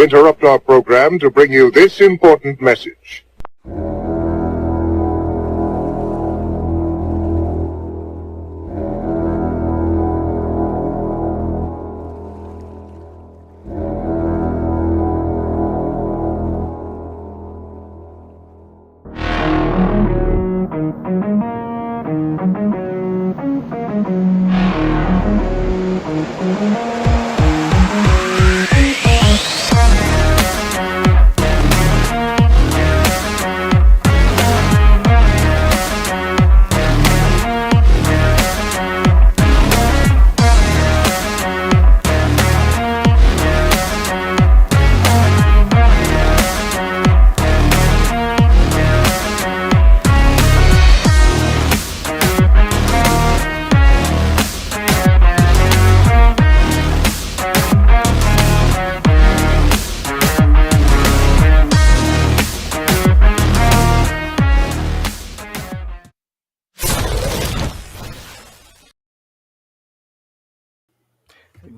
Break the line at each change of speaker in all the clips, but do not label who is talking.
We interrupt our program to bring you this important message.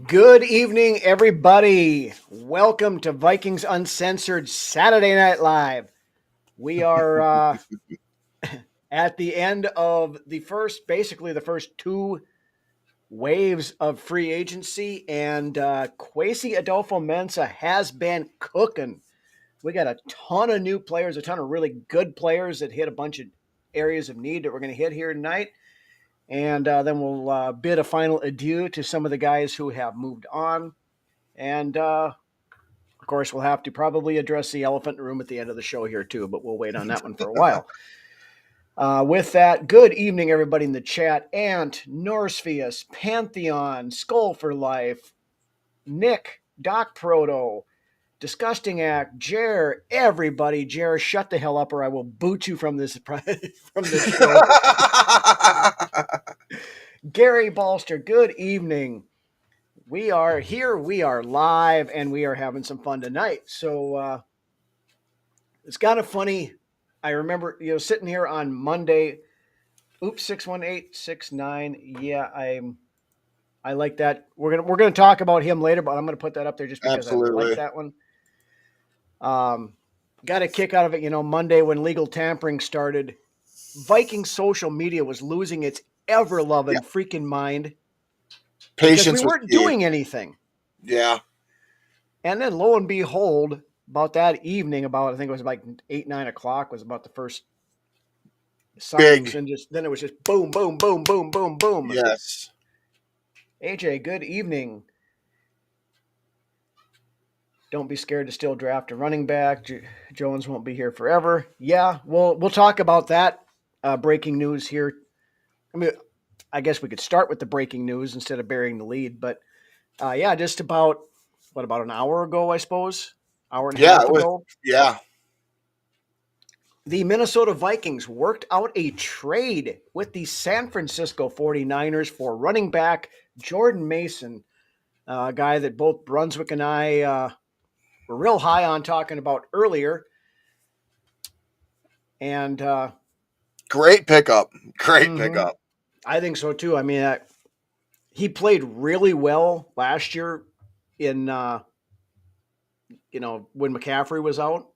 Good evening, everybody. Welcome to Vikings Uncensored Saturday Night Live. We are at the end of the first two waves of free agency, and Kwesi Adofo-Mensah has been cooking. We got a ton of new players, a ton of really good players that hit a bunch of areas of need that we're going to hit here tonight. And then we'll bid a final adieu to some of the guys who have moved on. And, of course, we'll have to probably address the elephant in the room at the end of the show here, too, but we'll wait on that one for a while. With that, good evening, everybody in the chat. Ant, Norspheus, Pantheon, Skull for Life, Nick, Doc Proto, Disgusting Act, Jer, everybody. Jer, shut the hell up or I will boot you from this show. Gary Balster, good evening. We are here, we are live, and we are having some fun tonight. So it's kind of funny. I remember, sitting here on Monday. Oops, 61869. Yeah, I like that. We're gonna talk about him later, but I'm gonna put that up there just because I like that one. Got a kick out of it, Monday when legal tampering started. Viking social media was losing its ever-loving freaking mind. Patience, because we weren't doing anything.
Yeah.
And then lo and behold, about that evening, I think it was like 8, 9 o'clock was about the first signings, and then it was just boom, boom, boom, boom, boom, boom.
Yes.
AJ, good evening. Don't be scared to still draft a running back. Jones won't be here forever. Yeah, we'll talk about that breaking news here. I mean, I guess we could start with the breaking news instead of burying the lead, but just about an hour ago, I suppose, hour and a half ago.
Yeah.
The Minnesota Vikings worked out a trade with the San Francisco 49ers for running back Jordan Mason, a guy that both Brunswick and I were real high on talking about earlier. And
great pickup. Pickup.
I think so too. I mean, he played really well last year in when McCaffrey was out.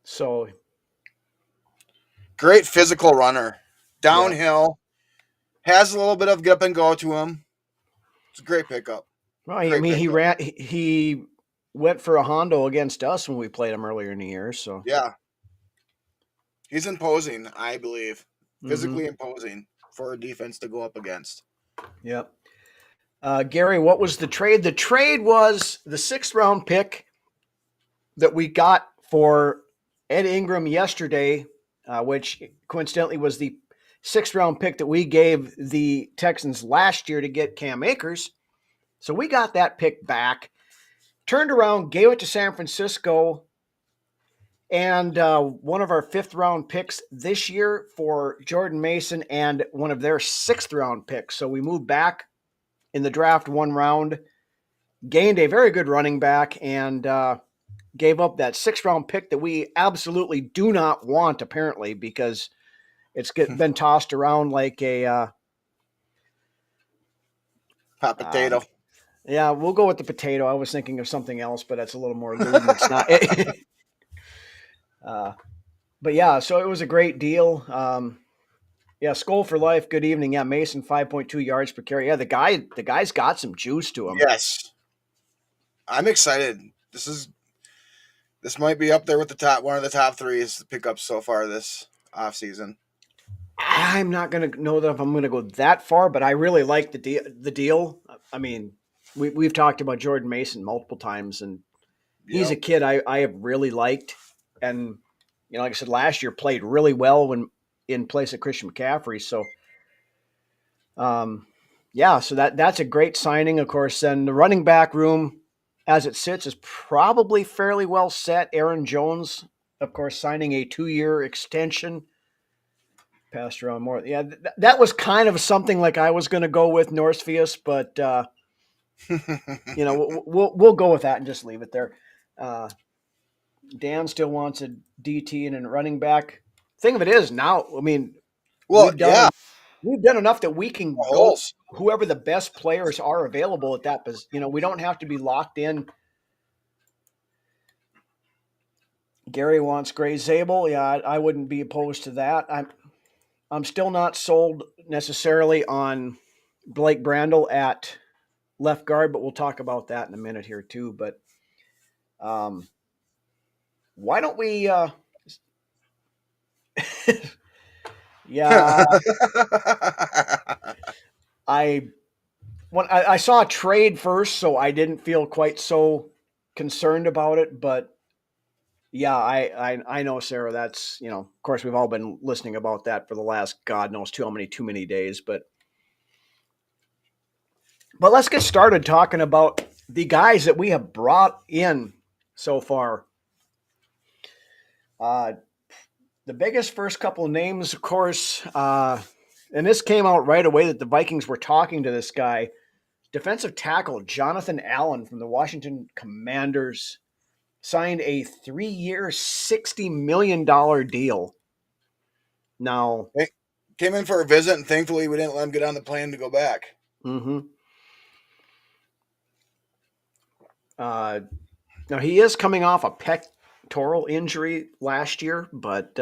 So
great physical runner. Downhill. Has a little bit of get up and go to him. It's a great pickup.
Well, he went for a Hondo against us when we played him earlier in the year. So
yeah. He's imposing, I believe. Physically imposing for a defense to go up against.
Yep. Gary, what was the trade? The trade was the 6th round pick that we got for Ed Ingram yesterday, which coincidentally was the 6th round pick that we gave the Texans last year to get Cam Akers. So we got that pick back, turned around, gave it to San Francisco, and one of our 5th round picks this year for Jordan Mason and one of their 6th round picks. So we moved back in the draft 1 round, gained a very good running back, and gave up that 6th round pick that we absolutely do not want, apparently, because it's been tossed around like a
hot potato.
Yeah, we'll go with the potato. I was thinking of something else, but that's a little more lewd. And it's not. uh, but yeah, so it was a great deal. Yeah, Skull for life. Good evening. Yeah, Mason 5.2 yards per carry. Yeah, the guy's got some juice to him.
Yes, I'm excited. This might be up there with one of the top three pickups so far this offseason.
I'm not going to know that if I'm going to go that far, but I really like the deal. I mean, we've talked about Jordan Mason multiple times, and he's a
Yep.
kid I have really liked. And, like I said, last year played really well when in place of Christian McCaffrey. So, yeah, so that's a great signing, of course. And the running back room, as it sits, is probably fairly well set. Aaron Jones, of course, signing a 2-year extension. Passed around more. Yeah, that was kind of something like I was going to go with Northfius, but we'll go with that and just leave it there. Dan still wants a DT and a running back. Thing of it is now, I mean,
Well, yeah,
we've done enough that we can go
holes.
whoever the best players are available at that position. We don't have to be locked in. Gary wants Gray Zabel. Yeah, I wouldn't be opposed to that. I'm still not sold necessarily on Blake Brandel at left guard, but we'll talk about that in a minute here too. But why don't we? Yeah, I I saw a trade first, so I didn't feel quite so concerned about it. But yeah, I know, Sarah. That's of course we've all been listening about that for the last God knows too many days. But let's get started talking about the guys that we have brought in so far. The biggest first couple of names, of course, and this came out right away that the Vikings were talking to this guy, defensive tackle Jonathan Allen from the Washington Commanders, signed a 3-year, $60 million deal. Now,
Came in for a visit, and thankfully we didn't let him get on the plane to go back.
Now he is coming off a pectoral injury last year, but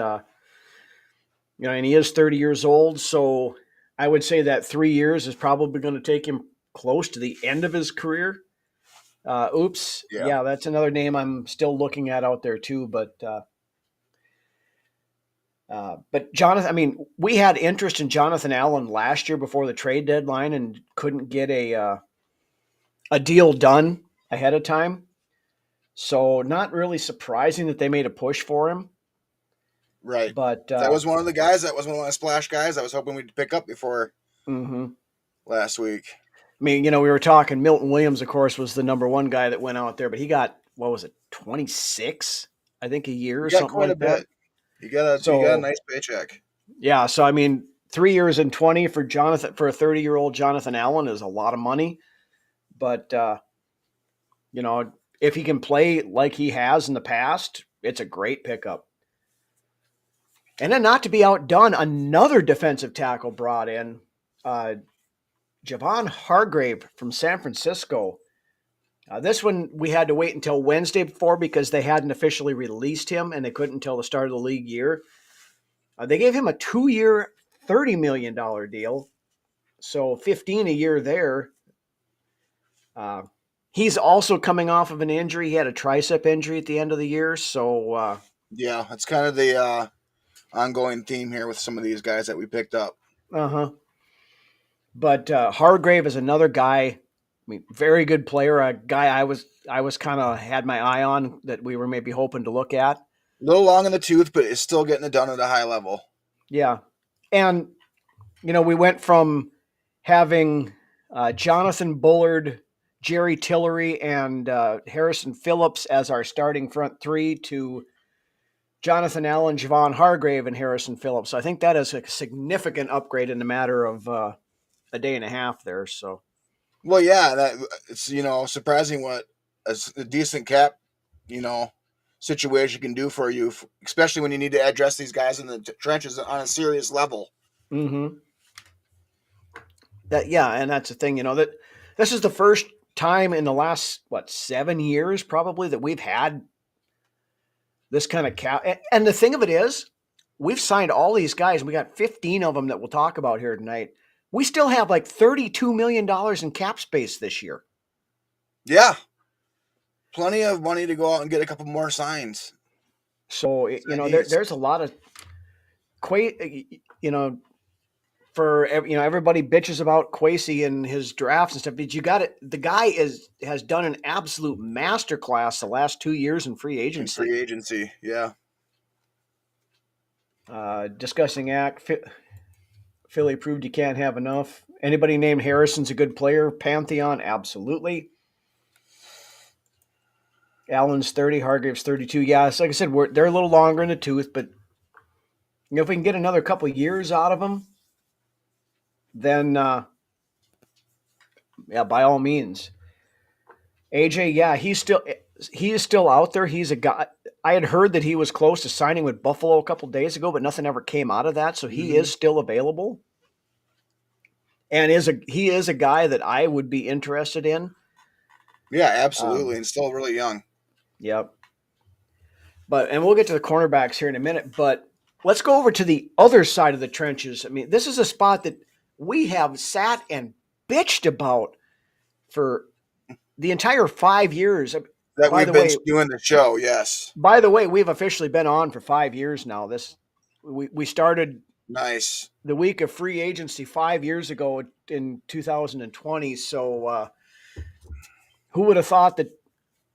and he is 30 years old, so I would say that 3 years is probably going to take him close to the end of his career. Yeah, that's another name I'm still looking at out there too. But Jonathan, I mean, we had interest in Jonathan Allen last year before the trade deadline and couldn't get a deal done ahead of time. So not really surprising that they made a push for him.
Right.
But
that was one of the guys. That was one of the splash guys I was hoping we'd pick up before last week.
I mean, we were talking Milton Williams, of course, was the number one guy that went out there, but he got, what was it, 26, I think, a year or something like that.
You got a nice paycheck.
Yeah, so I mean, 3 years and 20 for a 30-year-old Jonathan Allen is a lot of money. But if he can play like he has in the past, it's a great pickup. And then, not to be outdone, another defensive tackle brought in, Javon Hargrave from San Francisco. This one we had to wait until Wednesday before because they hadn't officially released him, and they couldn't until the start of the league year. They gave him a 2-year, $30 million deal, so 15 a year there. He's also coming off of an injury. He had a tricep injury at the end of the year, so
yeah, that's kind of the ongoing theme here with some of these guys that we picked up.
But Hargrave is another guy. I mean, very good player. A guy I was kind of had my eye on that we were maybe hoping to look at.
A little long in the tooth, but is still getting it done at a high level.
Yeah, and we went from having Jonathan Bullard, Jerry Tillery, and Harrison Phillips as our starting front three to Jonathan Allen, Javon Hargrave, and Harrison Phillips. So I think that is a significant upgrade in a matter of a day and a half there. So,
well, yeah, that it's surprising what a decent cap situation can do for you, especially when you need to address these guys in the trenches on a serious level.
And that's the thing, that this is the first time in the last 7 years probably that we've had this kind of cap. And the thing of it is, we've signed all these guys, and we got 15 of them that we'll talk about here tonight. We still have like $32 million in cap space this year.
Yeah. Plenty of money to go out and get a couple more signs.
So, there's a lot of, for everybody bitches about Kwesi and his drafts and stuff. But you got it. The guy has done an absolute masterclass the last 2 years in free agency.
Yeah.
Discussing act. Philly proved you can't have enough. Anybody named Harrison's a good player. Pantheon, absolutely. Allen's 30, Hargrave's 32. Yeah, so like I said, they're a little longer in the tooth, but if we can get another couple of years out of them, then by all means. AJ, yeah, he is still out there. He's a guy. I had heard that he was close to signing with Buffalo a couple days ago, but nothing ever came out of that. So he is still available, and he is a guy that I would be interested in.
Yeah, absolutely, and still really young.
Yep. And we'll get to the cornerbacks here in a minute, but let's go over to the other side of the trenches. I mean, this is a spot that we have sat and bitched about for the entire 5 years
that we've been doing the show. Yes.
By the way, we've officially been on for 5 years now. We started the week of free agency 5 years ago in 2020. So who would have thought that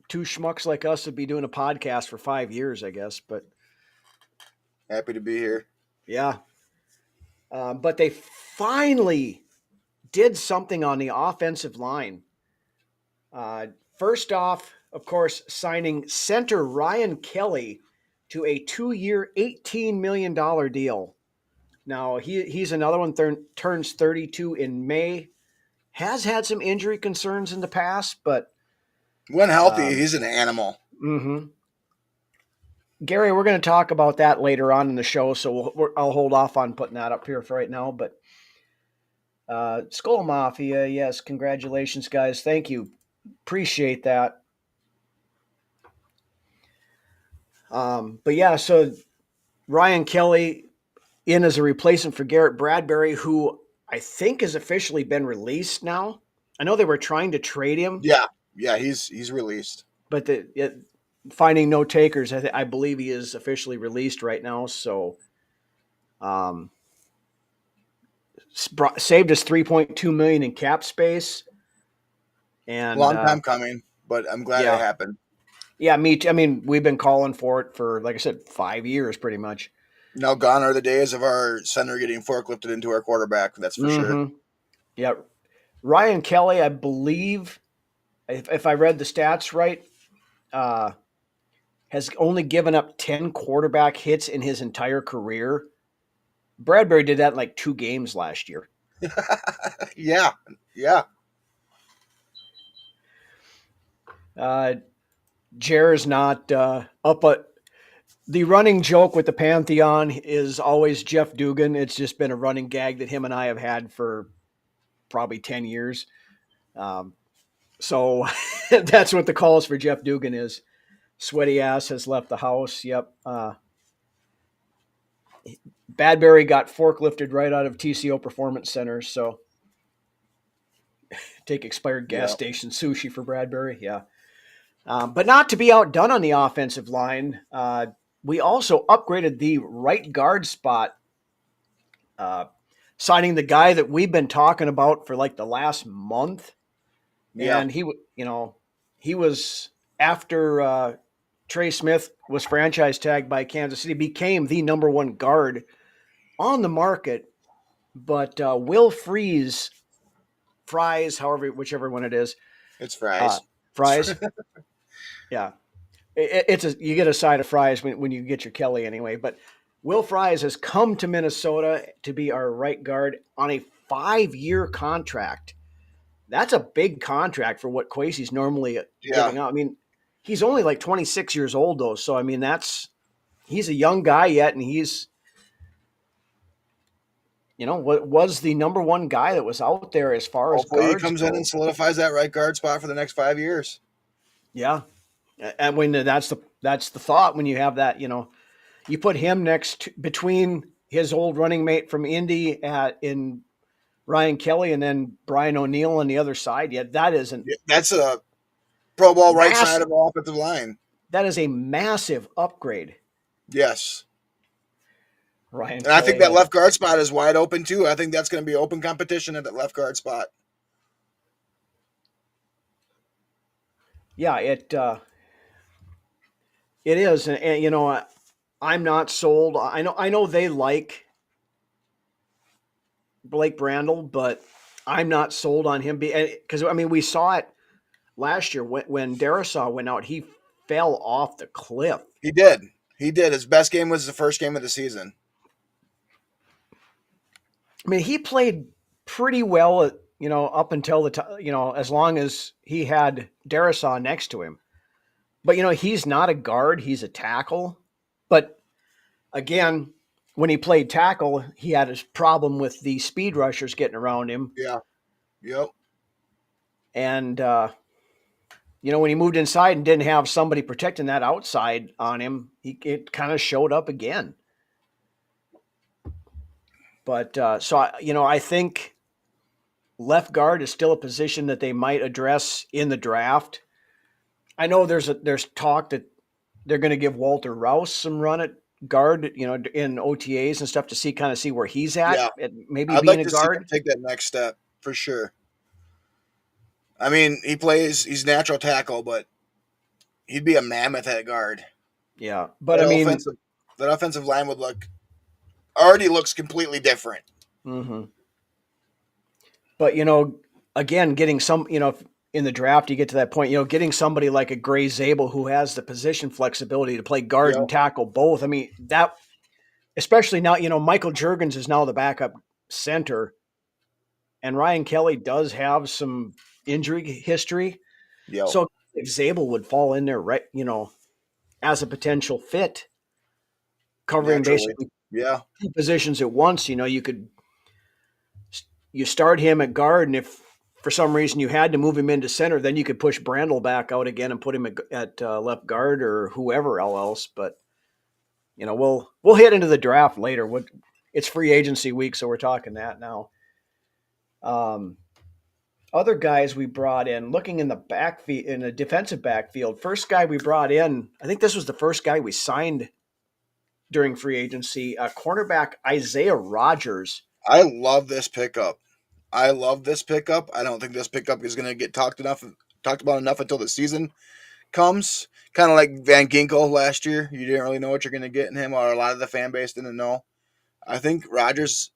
two schmucks like us would be doing a podcast for 5 years, I guess, but
happy to be here.
Yeah. But they finally did something on the offensive line. First off, of course, signing center Ryan Kelly to a 2-year, $18 million deal. Now, he's another one, turns 32 in May. Has had some injury concerns in the past, but
when healthy, he's an animal.
Mm-hmm. Gary, we're going to talk about that later on in the show, so I'll hold off on putting that up here for right now. But Skull Mafia, yes, congratulations, guys. Thank you. Appreciate that. But yeah, so Ryan Kelly in as a replacement for Garrett Bradbury, who I think has officially been released now. I know they were trying to trade him.
Yeah, he's released.
But finding no takers, I believe he is officially released right now. So, saved us $3.2 million in cap space. And
long time coming, but I'm glad it happened.
Yeah, me too. I mean, we've been calling for it for, like I said, 5 years pretty much.
Now gone are the days of our center getting forklifted into our quarterback. That's for sure.
Yeah, Ryan Kelly, I believe, if I read the stats right, has only given up 10 quarterback hits in his entire career. Bradbury did that in like 2 games last year.
Yeah.
Jer's not up. The running joke with the Pantheon is always Jeff Dugan. It's just been a running gag that him and I have had for probably 10 years. So that's what the calls for Jeff Dugan is. Sweaty ass has left the house. Yep. Badberry got forklifted right out of TCO Performance Center. So take expired gas station sushi for Bradbury. Yeah. But not to be outdone on the offensive line. We also upgraded the right guard spot, signing the guy that we've been talking about for like the last month. Yeah. And he was after Trey Smith was franchise tagged by Kansas City, became the number 1 guard on the market. But Will Fries, whichever one it is.
It's Fries.
Fries. Yeah. You get a side of fries when you get your Kelly anyway. But Will Fries has come to Minnesota to be our right guard on a 5-year contract. That's a big contract for what Kwesi's normally giving out. I mean, he's only like 26 years old though. So, I mean, he's a young guy yet. And what was the number one guy that was out there as far as
Hopefully he
guards
comes in
go.
and solidifies that right guard spot for the next 5 years.
Yeah, and when that's the thought when you have that, you put him between his old running mate from Indy in Ryan Kelly and then Brian O'Neill on the other side. Yeah, that is a
That's a Pro Bowl right side
massive.
of the offensive line.
That is a massive upgrade.
Yes.
Ryan
And I think
Kelly
that
had,
left guard spot is wide open too. I think that's going to be open competition at that left guard spot.
yeah, it is, and I'm not sold. I know they like Blake Brandel, but I'm not sold on him because we saw it last year when Darisaw went out, he fell off the cliff.
He did. He did. His best game was the first game of the season.
He played pretty well, up until as long as he had Darisaw next to him. But he's not a guard; he's a tackle. But again, when he played tackle, he had his problem with the speed rushers getting around him.
Yeah. Yep.
And when he moved inside and didn't have somebody protecting that outside on him, it kind of showed up again. But I think left guard is still a position that they might address in the draft. I know there's talk that they're going to give Walter Rouse some run at guard, in OTAs and stuff to see where he's
Yeah.
at maybe
I'd
being
like
a
to see him
guard.
take that next step for sure. He's natural tackle, but he'd be a mammoth at guard.
Yeah, but
That offensive line already looks completely different.
mm-hmm. But again, getting some, if in the draft you get to that point, getting somebody like a Gray Zabel who has the position flexibility to play guard
Yep.
and tackle both. That, especially now, Michael Juergens is now the backup center, and Ryan Kelly does have some injury history.
Yep.
So if Zabel would fall in there, right, as a potential fit, covering
Naturally.
basically
Yeah.
two positions at once, you start him at guard, and if for some reason you had to move him into center, then you could push Brandel back out again and put him at left guard or whoever else. But we'll hit into the draft later. It's free agency week, so we're talking that now. Other guys we brought in, looking in the backfield, in the defensive backfield. First guy we brought in, I think this was the first guy we signed during free agency, cornerback Isaiah Rodgers.
I love this pickup. I don't think this pickup is going to get talked about enough until the season comes. Kind of like Van Ginkel last year. You didn't really know what you're going to get in him, or a lot of the fan base didn't know. I think Rodgers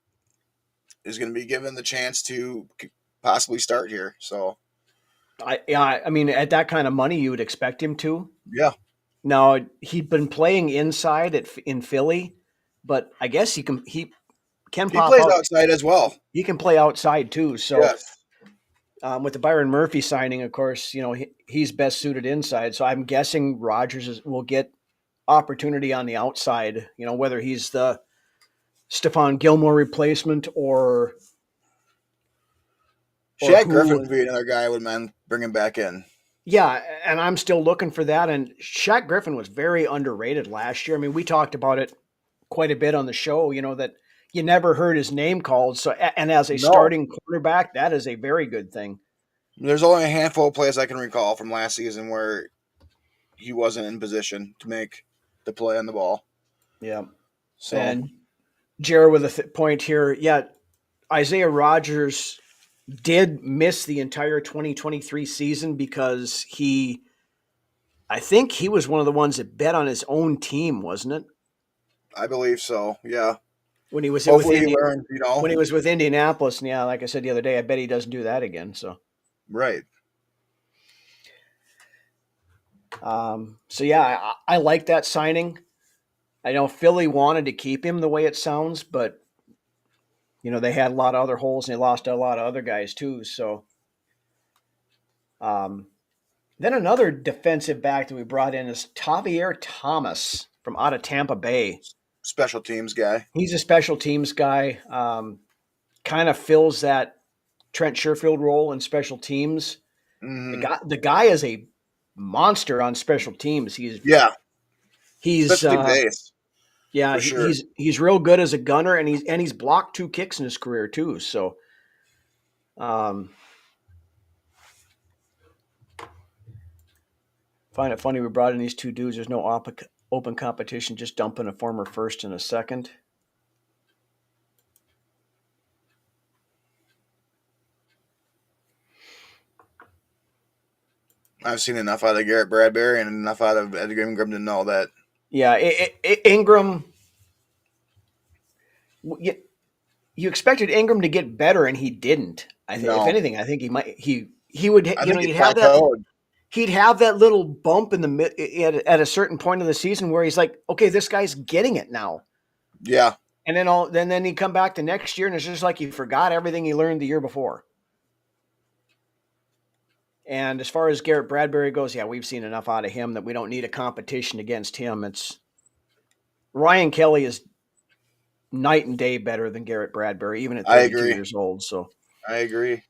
is going to be given the chance to possibly start here. So,
At that kind of money, you would expect him to.
yeah.
Now, he'd been playing inside in Philly, but I guess he can pop
plays
out.
outside as well.
He can play outside too. So,
yes.
With the Byron Murphy signing, of course, he's best suited inside. So I'm guessing Rodgers will get opportunity on the outside. Whether he's the Stephon Gilmore replacement or
Shaq Griffin would be another guy I would mind bringing back in.
Yeah, and I'm still looking for that. And Shaq Griffin was very underrated last year. We talked about it quite a bit on the show, that you never heard his name called. So, and as a starting quarterback, that is a very good thing.
There's only a handful of plays I can recall from last season where he wasn't in position to make the play on the ball.
Yeah.
So,
and Jared with a point here. Yeah, Isaiah Rodgers did miss the entire 2023 season because I think he was one of the ones that bet on his own team, wasn't it?
I believe so. Yeah.
When he was
Hopefully he learned,
when he was with Indianapolis, and yeah, like I said the other day, I bet he doesn't do that again. So
right.
So yeah, I like that signing. I know Philly wanted to keep him the way it sounds, but they had a lot of other holes and they lost a lot of other guys too. So, then another defensive back that we brought in is Tavier Thomas from out of Tampa Bay.
Special teams guy.
He's a special teams guy. kind of fills that Trent Sherfield role in special teams.
Mm-hmm.
The guy is a monster on special teams. He's
Especially base.
yeah,
For sure.
he's real good as a gunner, and he's blocked 2 kicks in his career too. So, find it funny we brought in these 2 dudes. There's no open competition, just dumping a former first and a second.
I've seen enough out of Garrett Bradbury and enough out of Edgar Ingram to know that.
Yeah, Ingram. You expected Ingram to get better, and he didn't. I think, if anything, I think he might. He would. He'd have that. He'd have that little bump in the mid at a certain point of the season where he's like, okay, this guy's getting it now.
Yeah.
And then he'd come back the next year, and it's just like he forgot everything he learned the year before. And as far as Garrett Bradbury goes, yeah, we've seen enough out of him that we don't need a competition against him. It's Ryan Kelly is night and day better than Garrett Bradbury, even at 32 years old. So
I agree.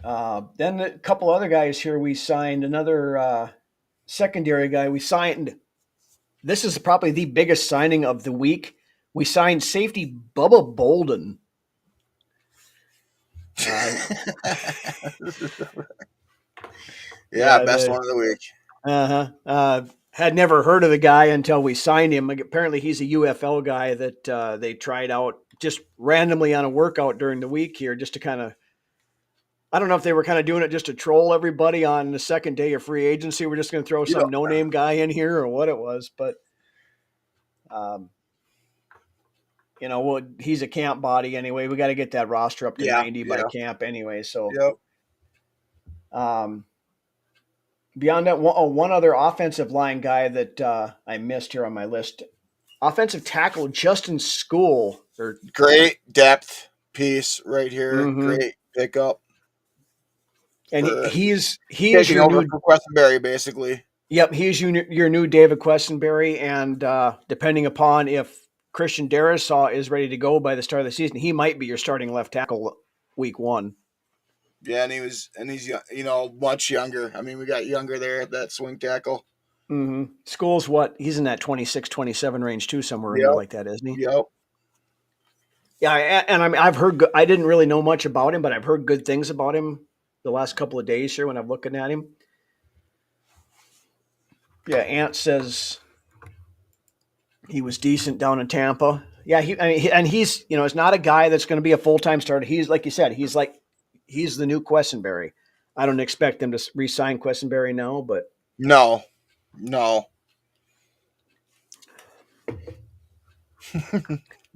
Then a couple other guys here. We signed another secondary guy. We signed. This is probably the biggest signing of the week. We signed safety Bubba Bolden.
Best one of the week.
Had never heard of the guy until we signed him. Apparently, he's a UFL guy that they tried out just randomly on a workout during the week here, just to kind of. I don't know if they were kind of doing it just to troll everybody on the second day of free agency. We're just going to throw some no-name guy in here, or what it was, but. He's a camp body anyway. We got to get that roster up to 90 by camp anyway. So, beyond that, one other offensive line guy that I missed here on my list, offensive tackle Justin School.
Great depth piece right here. Mm-hmm. Great pickup.
And he's
taking over for Questenberry, basically.
Yep, he's your new David Questenberry, and depending upon if Christian Darisaw is ready to go by the start of the season, he might be your starting left tackle week 1.
Yeah, and he's much younger. I mean, we got younger there at that swing tackle.
Mm-hmm. School's what? He's in that 26, 27 range too, somewhere in there like that, isn't he?
Yep.
Yeah, and I mean, I've heard. I didn't really know much about him, but I've heard good things about him the last couple of days here when I'm looking at him. Yeah, Ant says he was decent down in Tampa. Yeah, he's it's not a guy that's going to be a full-time starter. He's like you said, he's the new Questenberry. I don't expect them to re-sign Questenberry now, but
no.
No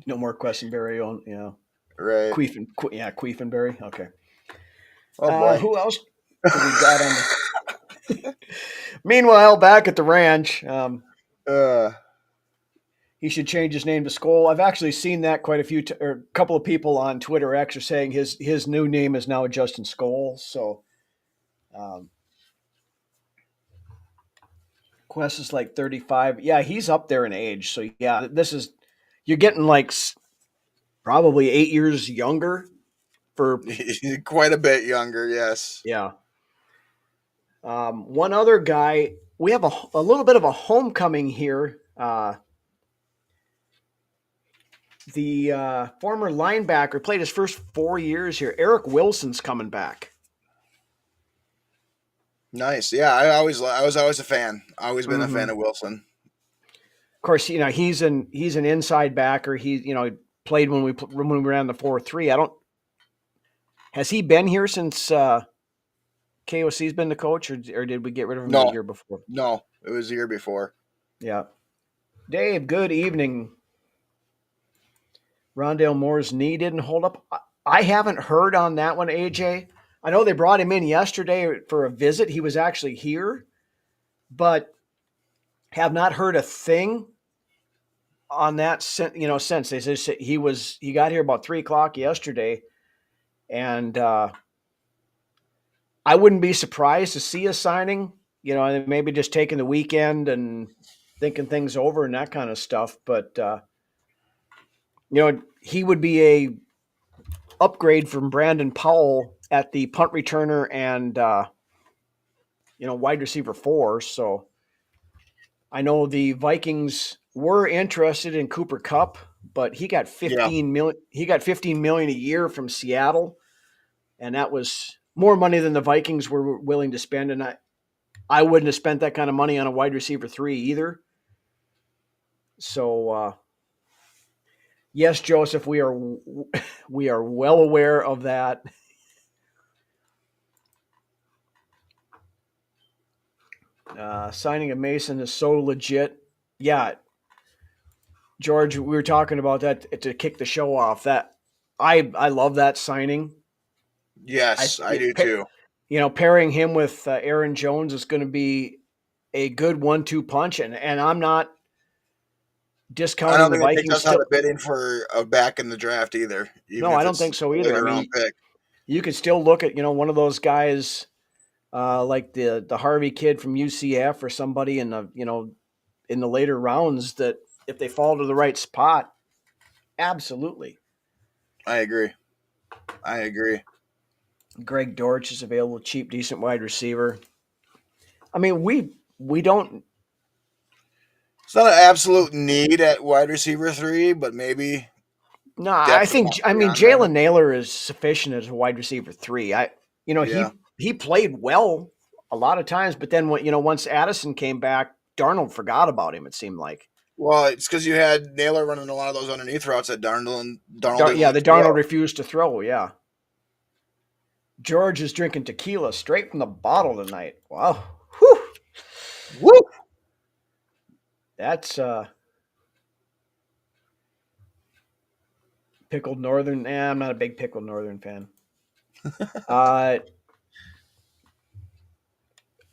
more Questenberry on,
right?
Queefenberry. Okay.
Oh boy,
who else do we got on the? Meanwhile, back at the ranch, he should change his name to Skull. I've actually seen that quite a couple of people on Twitter X are saying his new name is now Justin Skull. So, Quest is like 35. Yeah, he's up there in age. So yeah, you're getting like probably 8 years younger for
quite a bit younger. Yes.
Yeah. One other guy, we have a little bit of a homecoming here. The former linebacker played his first 4 years here. Eric Wilson's coming back.
Nice. Yeah, I was always a fan. Always been a fan of Wilson.
Of course, he's an inside backer. He played when we ran the 4-3. Has he been here since KOC's been the coach, or did we get rid of him the year before?
No, it was the year before.
Yeah. Dave, good evening. Rondale Moore's knee didn't hold up. I haven't heard on that one, AJ. I know they brought him in yesterday for a visit. He was actually here, but have not heard a thing on that since. They said he got here about 3:00 yesterday, and I wouldn't be surprised to see a signing. Maybe just taking the weekend and thinking things over and that kind of stuff. But he would be a upgrade from Brandon Powell at the punt returner and wide receiver 4. So I know the Vikings were interested in Cooper Kupp, but he got
Yeah.
15 million. He got 15 million a year from Seattle, and that was more money than the Vikings were willing to spend. And I wouldn't have spent that kind of money on a wide receiver 3 either. So yes, Joseph, we are well aware of that. Signing of Mason is so legit. Yeah, George, we were talking about that to kick the show off. That I love that signing.
Yes, I do too.
Pairing him with Aaron Jones is going to be a good 1-2 punch, and I'm not
I
discounting
don't
the
think it takes
Vikings
us out
still.
of bidding for a back in the draft either, even
No,
if
I don't
it's
think so
a
either. I
later round
mean,
pick.
you could still look at one of those guys like the Harvey kid from UCF or somebody in the in the later rounds that if they fall to the right spot, absolutely.
I agree.
Greg Dortch is available, cheap, decent wide receiver. I mean, we don't.
It's not an absolute need at wide receiver 3, but maybe
No,
depth above beyond there.
Jalen Naylor is sufficient as a wide receiver 3.
Yeah.
He played well a lot of times, but then once Addison came back, Darnold forgot about him. It seemed like.
Well, it's because you had Naylor running a lot of those underneath routes that Darnold didn't
Yeah,
like
the
to throw.
Darnold refused to throw. Yeah. George is drinking tequila straight from the bottle tonight. Wow. Whew.
Woo!
That's pickled northern. I'm not a big pickled northern fan.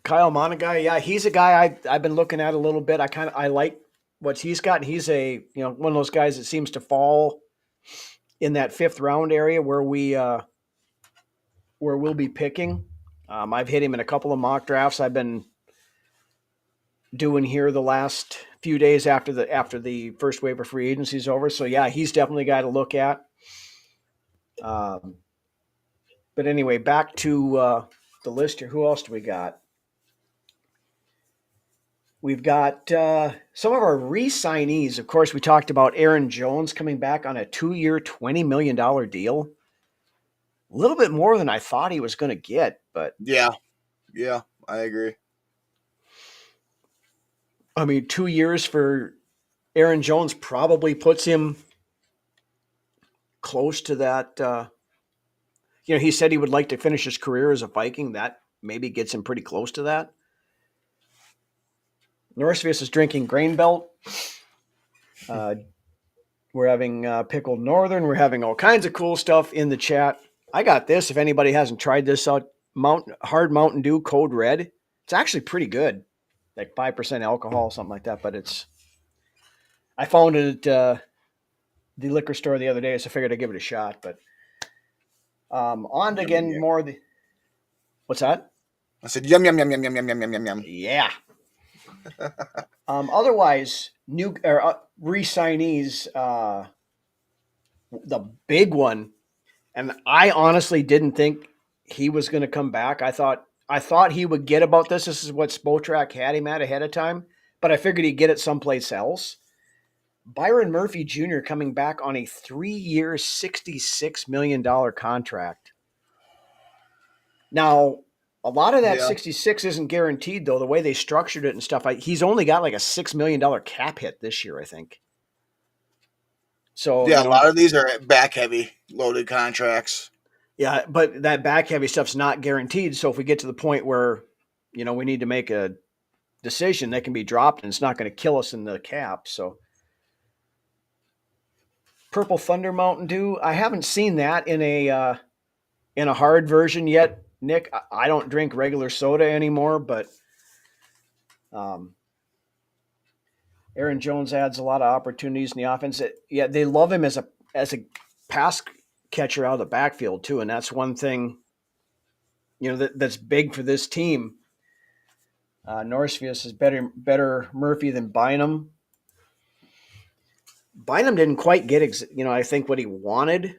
Kyle Monagai, yeah, he's a guy I've been looking at a little bit. I like what he's got. He's a one of those guys that seems to fall in that 5th round area where we'll be picking. I've hit him in a couple of mock drafts I've been doing here the last few days after the first wave of free agency is over. So yeah, he's definitely a guy to look at. But anyway, back to the list here. Who else do we got? We've got some of our re-signees. Of course, we talked about Aaron Jones coming back on a 2-year, $20 million deal. A little bit more than I thought he was going to get, but
Yeah, I agree.
I mean, 2 years for Aaron Jones probably puts him close to that. He said he would like to finish his career as a Viking. That maybe gets him pretty close to that. Norsevius is drinking Grain Belt. We're having Pickled Northern. We're having all kinds of cool stuff in the chat. I got this. If anybody hasn't tried this out, Hard Mountain Dew Code Red. It's actually pretty good, like 5% alcohol, something like that. But I found it at the liquor store the other day, so I figured I'd give it a shot. But on to again
Yum.
more. What's that?
I said yum yum yum yum yum yum yum yum yum yum.
Yeah. Otherwise, new re-signees. The big one, and I honestly didn't think he was going to come back. I thought he would get about this. This is what Spotrac had him at ahead of time, but I figured he'd get it someplace else. Byron Murphy Jr. coming back on a 3-year, $66 million contract. Now, a lot of that 66 isn't guaranteed, though, the way they structured it and stuff. He's only got like a $6 million cap hit this year, I think. So
yeah, a lot of these are back heavy loaded contracts.
Yeah, but that back heavy stuff's not guaranteed. So if we get to the point where, we need to make a decision, they can be dropped and it's not going to kill us in the cap. So Purple Thunder Mountain Dew, I haven't seen that in a hard version yet, Nick. I don't drink regular soda anymore, but Aaron Jones adds a lot of opportunities in the offense. They love him as a pass catcher out of the backfield too, and that's one thing that's big for this team. Norsevius is better Murphy than Bynum. Bynum didn't quite get, I think what he wanted,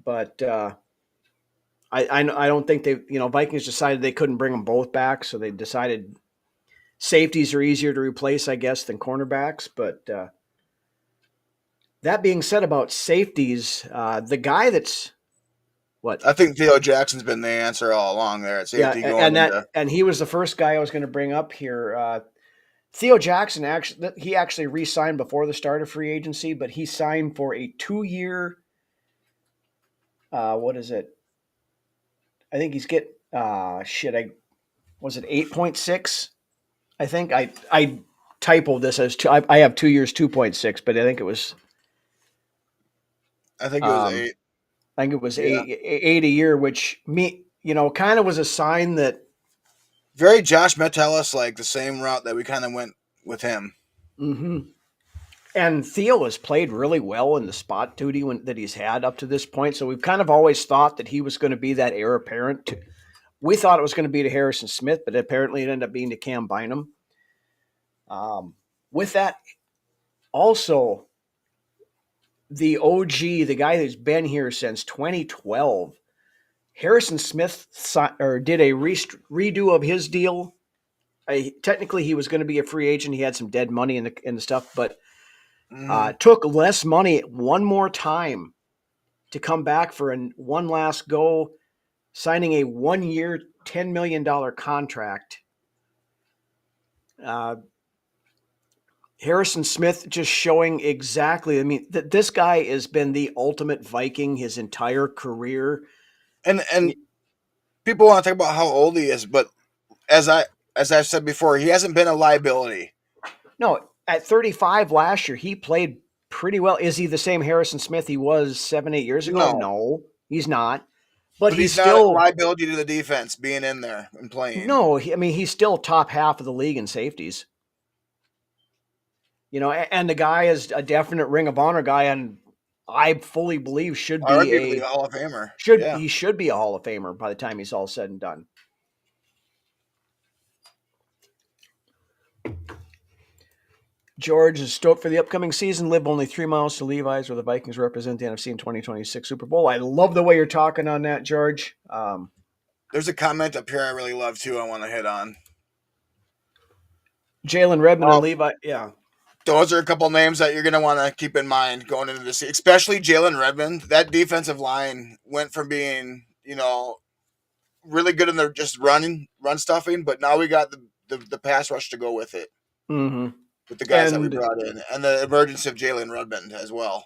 but I don't think Vikings decided they couldn't bring them both back, so they decided safeties are easier to replace, I guess, than cornerbacks. But that being said about safeties, the guy that's what?
I think Theo Jackson's been the answer all along there at
Yeah,
safety going into.
and he was the first guy I was going to bring up here. Theo Jackson actually re-signed before the start of free agency, but he signed for a 2-year. What is it? I think he's get was it 8.6? I think I typoed this as I have 2 years 2.6, but I think it was
I think it was 8.
I think it was
Yeah.
eight a year, which kind of was a sign that
Very Josh Metellus, like the same route that we kind of went with him.
mm-hmm. And Theo has played really well in the spot duty that he's had up to this point. So we've kind of always thought that he was going to be that heir apparent. We thought it was going to be to Harrison Smith, but apparently it ended up being to Cam Bynum. With that, also the OG, the guy that's been here since 2012, Harrison Smith did a redo of his deal. Technically, he was going to be a free agent. He had some dead money in the stuff, but took less money one more time to come back for one last go, signing a 1-year, $10 million contract. Harrison Smith just showing exactly. I mean, this guy has been the ultimate Viking his entire career.
And people want to talk about how old he is, but as I've said before, he hasn't been a liability.
No, at 35 last year, he played pretty well. Is he the same Harrison Smith he was 7-8 years ago? No, he's not. But he's
not
still
a liability to the defense being in there and playing.
No, he's still top half of the league in safeties. And the guy is a definite Ring of Honor guy, and I fully believe should be
arguably a Hall of Famer.
He should be a Hall of Famer by the time he's all said and done. George is stoked for the upcoming season. Live only 3 miles to Levi's, where the Vikings represent the NFC in 2026 Super Bowl. I love the way you're talking on that, George.
There's a comment up here I really love too. I want to hit on
Jalen Redmond and Levi. Yeah,
those are a couple names that you're going to want to keep in mind going into this, especially Jalen Redmond. That defensive line went from being, really good in their just run stuffing, but now we got the pass rush to go with it.
Mm-hmm.
With the guys that we brought in, and the emergence of Jalen Redmond as well.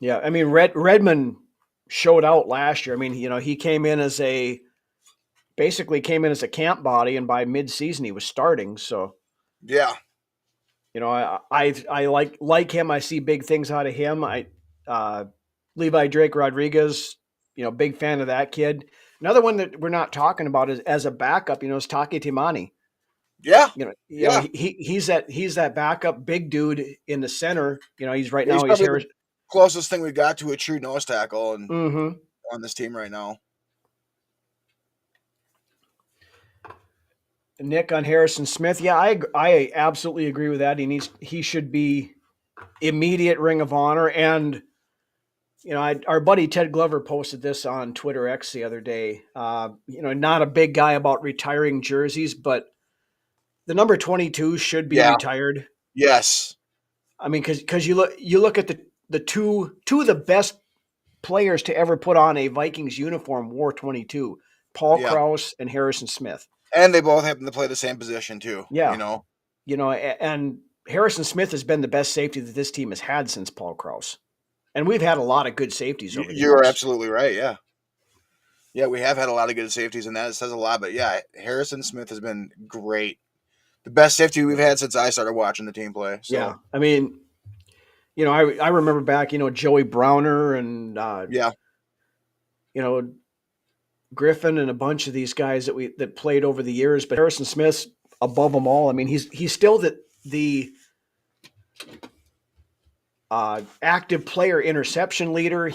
Yeah, I mean, Redmond showed out last year. I memean, he came in as a camp body, and by mid-season he was starting. So,
yeah,
I like him. I see big things out of him. Levi Drake Rodriguez, big fan of that kid. Another one that we're not talking about is as a backup. Is Taki Timani.
Yeah,
he's that backup big dude in the center. He's right now.
He's the closest thing we got to a true nose tackle on this team right now.
Nick on Harrison Smith. Yeah, I absolutely agree with that. He should be immediate Ring of Honor. And our buddy Ted Glover posted this on Twitter X the other day. Not a big guy about retiring jerseys, but the number 22 should be retired.
Yes.
I mean, because you look at the two of the best players to ever put on a Vikings uniform wore 22, Paul Krause and Harrison Smith.
And they both happen to play the same position too.
Yeah. And Harrison Smith has been the best safety that this team has had since Paul Krause. And we've had a lot of good safeties over the years.
You're absolutely right, yeah. Yeah, we have had a lot of good safeties, and that says a lot. But yeah, Harrison Smith has been great. The best safety we've had since I started watching the team play. So.
Yeah, I mean, I remember back, Joey Browner and Griffin and a bunch of these guys that played over the years. But Harrison Smith's above them all. I mean, he's still the active player interception leader.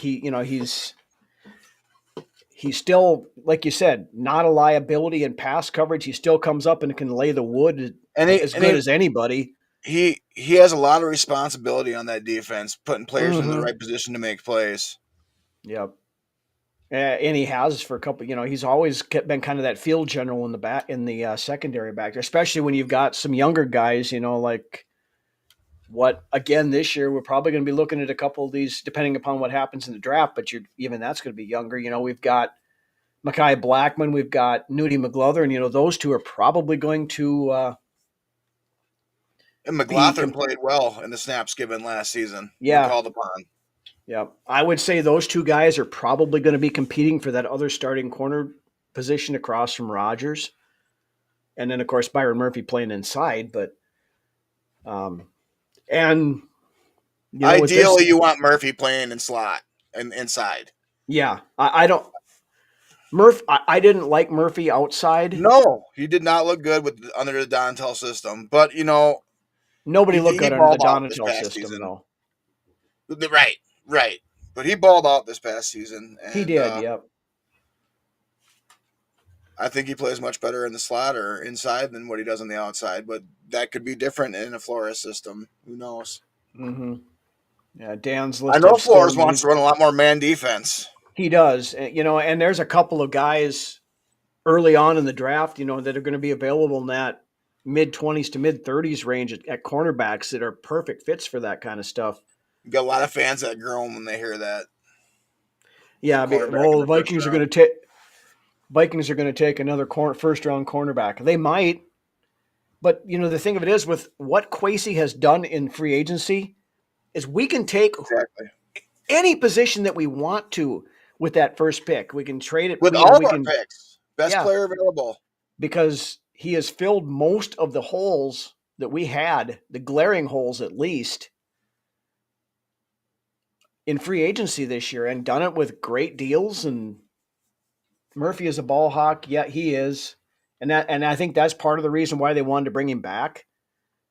He's still, like you said, not a liability in pass coverage. He still comes up and can lay the wood as good as anybody.
he has a lot of responsibility on that defense, putting players in the
Mm-hmm.
right position to make plays.
Yep. And he has for a couple. He's always been kind of that field general in the back in the secondary back there, especially when you've got some younger guys. Like what again this year we're probably going to be looking at a couple of these, depending upon what happens in the draft. But even that's going to be younger. We've got Mekhi Blackman, we've got Nudie McGlothern. Those two are probably going to
And
be.
McGlothern played well in the snaps given last season when
Yeah.
called upon.
Yeah, I would say those two guys are probably going to be competing for that other starting corner position across from Rodgers, and then of course Byron Murphy playing inside. But and
ideally, you want Murphy playing in slot and inside.
Yeah, I don't. I didn't like Murphy outside.
No, he did not look good under the Donatell system. But
nobody looked good under the Donatell system,
season.
though.
Right. But he balled out this past season. And,
he did. Yep.
I think he plays much better in the slot or inside than what he does on the outside. But that could be different in a Flores system. Who knows?
Mm-hmm. Yeah, Dan's
I know Flores wants to run a lot more man defense.
He does. And there's a couple of guys early on in the draft, that are going to be available in that mid-20s to mid-30s range at cornerbacks that are perfect fits for that kind of stuff.
You got a lot of fans that groan when they hear that.
Yeah, the Vikings are going to take another first-round cornerback. They might, but the thing of it is, with what Kwesi has done in free agency, is we can take any position that we want to with that first pick. We can trade it
with all of our picks. Best player available.
Because he has filled most of the holes that we had, the glaring holes at least, in free agency this year, and done it with great deals. And Murphy is a ball hawk. Yeah, he is. And I think that's part of the reason why they wanted to bring him back,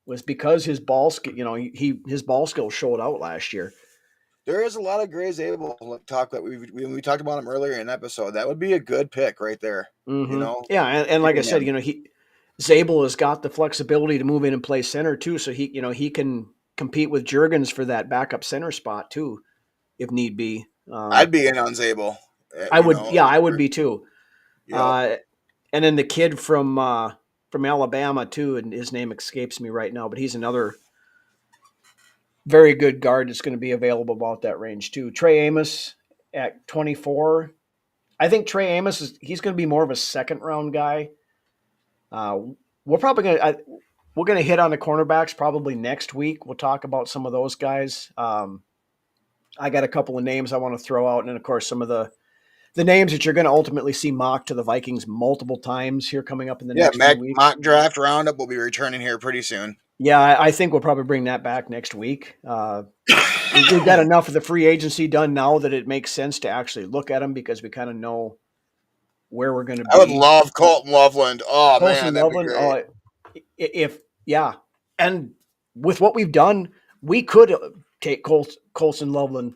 was because his ball his ball skills showed out last year.
There is a lot of Gray Zabel talk that we talked about him earlier in an episode. That would be a good pick right there.
Mm-hmm. Yeah, and like I said, Zabel has got the flexibility to move in and play center too, so he can compete with Juergens for that backup center spot too, if need be.
I'd be in on Zabel.
I would be too. Yep. And then the kid from Alabama too, and his name escapes me right now, but he's another very good guard that's going to be available about that range too. Trey Amos at 24. I think Trey Amos he's going to be more of a second round guy. We're probably going to hit on the cornerbacks probably next week. We'll talk about some of those guys. I got a couple of names I want to throw out, and then of course some of the names that you're going to ultimately see mocked to the Vikings multiple times here coming up in the next few weeks.
Mock draft roundup will be returning here pretty soon.
Yeah, I think we'll probably bring that back next week. We've got enough of the free agency done now that it makes sense to actually look at them, because we kind of know where we're going to be.
I would love Colton Loveland. Oh,
Colton
man, that'd be great.
And with what we've done, we could take Colson Loveland.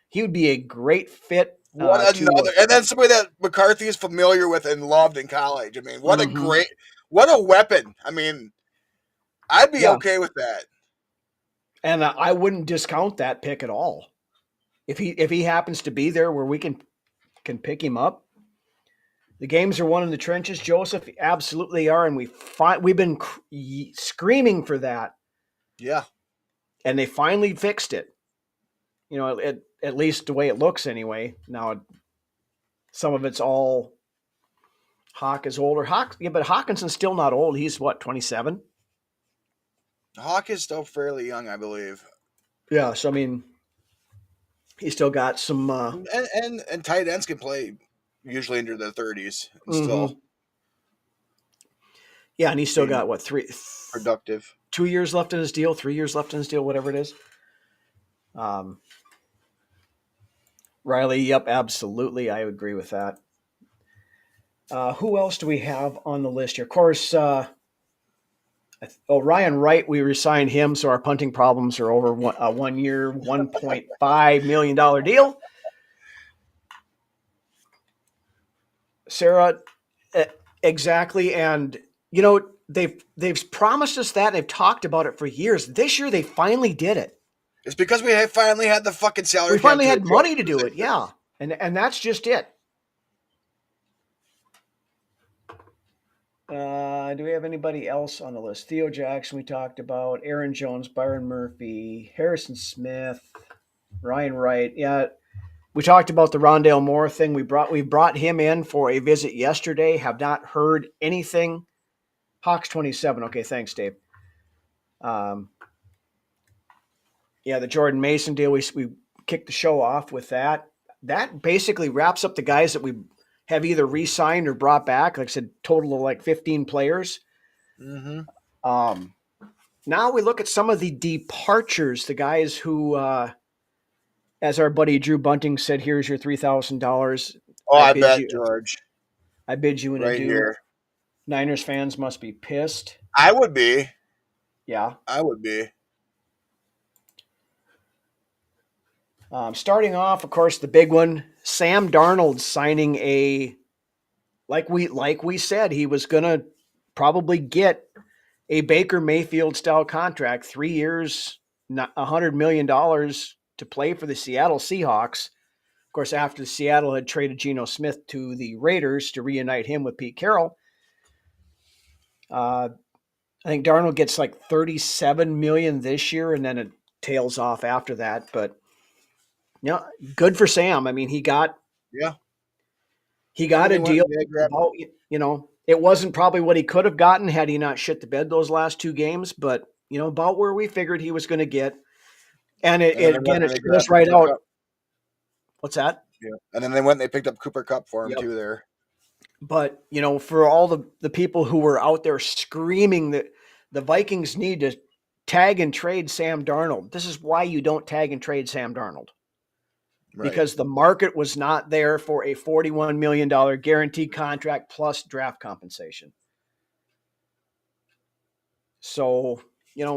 He would be a great fit.
And then somebody that McCarthy is familiar with and loved in college. I mean, what a weapon. I mean, I'd be okay with that.
And I wouldn't discount that pick at all. If he happens to be there where we can pick him up. The games are won in the trenches, Joseph. Absolutely are, and we've been screaming for that.
Yeah,
and they finally fixed it. At least the way it looks, anyway. Now, some of it's all Hawk is older. But Hawkinson's still not old. He's what, 27?
Hawk is still fairly young, I believe.
Yeah, so I mean, he's still got some.
And tight ends can play usually into their 30s. Still.
Yeah, and he's still got what,
productive
2 years left in his deal, 3 years left in his deal, whatever it is. Riley, yep, absolutely, I agree with that. Who else do we have on the list here? Of course, Ryan Wright, we resigned him, so our punting problems are over. 1 year, $1.5 million deal. Sarah, exactly. And, they've promised us that. They've talked about it for years. This year they finally did it.
It's because we finally had the fucking salary.
We finally had money to do it. Yeah, and that's just it. Do we have anybody else on the list? Theo Jackson, we talked about. Aaron Jones, Byron Murphy, Harrison Smith, Ryan Wright. Yeah, we talked about the Rondale Moore thing. We brought him in for a visit yesterday. Have not heard anything. Hawks 27. Okay, thanks, Dave. Yeah, the Jordan Mason deal. We kicked the show off with that. That basically wraps up the guys that we have either re-signed or brought back. Like I said, total of like 15 players.
Mm-hmm.
Now we look at some of the departures, the guys who, as our buddy Drew Bunting said, here's your $3,000.
Oh, I bet, George.
I bid you in
right
a due.
Here.
Niners fans must be pissed.
I would be.
Yeah.
I would be.
Starting off, of course, the big one, Sam Darnold signing like we said, he was going to probably get a Baker Mayfield style contract, 3 years, $100 million to play for the Seattle Seahawks. Of course, after Seattle had traded Geno Smith to the Raiders to reunite him with Pete Carroll, I think Darnold gets like $37 million this year, and then it tails off after that. But good for Sam. I mean, he got a deal. About, it wasn't probably what he could have gotten had he not shit the bed those last 2 games, but about where we figured he was going to get. And it goes right out. Cup. What's that?
Yeah. And then they picked up Cooper Kupp for him too there.
But, for all the people who were out there screaming that the Vikings need to tag and trade Sam Darnold, this is why you don't tag and trade Sam Darnold. Right. Because the market was not there for a $41 million guaranteed contract plus draft compensation. So,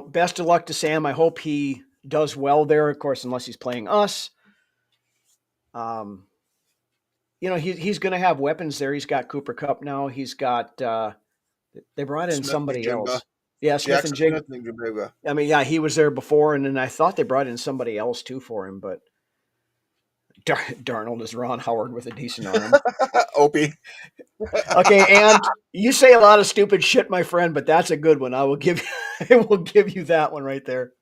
best of luck to Sam. I hope he does well there, of course, unless he's playing us. He's going to have weapons there. He's got Cooper Kupp now. He's got they brought in somebody else. Yeah, Smith and Jigba. I mean, yeah, he was there before, and then I thought they brought in somebody else too for him, but Darnold is Ron Howard with a decent arm.
Opie.
Okay, and you say a lot of stupid shit, my friend, but that's a good one. I will give you that one right there.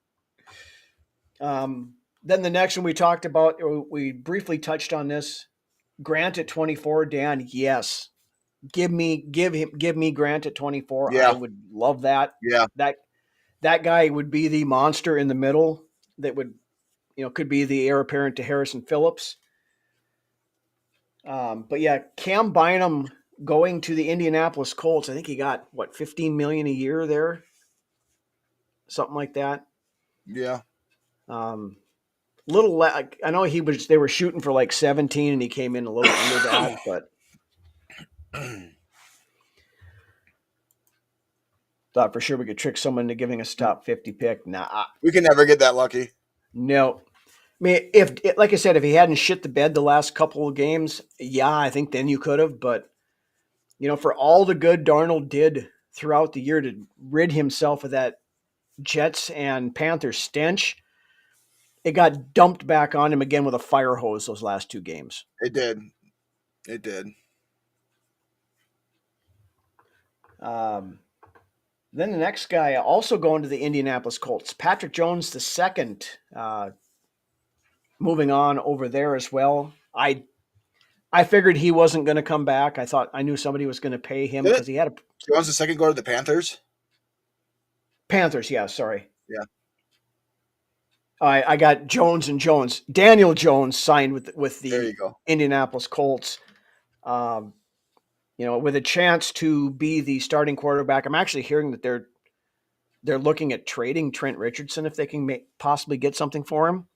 Then the next one we talked about, we briefly touched on this. Grant at 24, Dan. Yes, give me Grant at 24. Yeah. I would love that.
Yeah,
that guy would be the monster in the middle that would. Could be the heir apparent to Harrison Phillips. But yeah, Cam Bynum going to the Indianapolis Colts. I think he got $15 million a year there, something like that.
Yeah.
I know they were shooting for like 17, and he came in a little under that, but thought for sure we could trick someone into giving us a top 50 pick. Nah,
we can never get that lucky.
No. I mean, like I said, if he hadn't shit the bed the last couple of games, yeah, I think then you could have. But, for all the good Darnold did throughout the year to rid himself of that Jets and Panthers stench, it got dumped back on him again with a fire hose those last 2 games.
It did.
Then the next guy also going to the Indianapolis Colts, Patrick Jones II, moving on over there as well. I figured he wasn't going to come back. I knew somebody was going to pay him because he had a.
Jones II go to the Panthers.
Panthers, yeah. Sorry.
Yeah.
I got Jones and Jones. Daniel Jones signed with the
there you go.
Indianapolis Colts. With a chance to be the starting quarterback. I'm actually hearing that they're looking at trading Trent Richardson if they can possibly get something for him.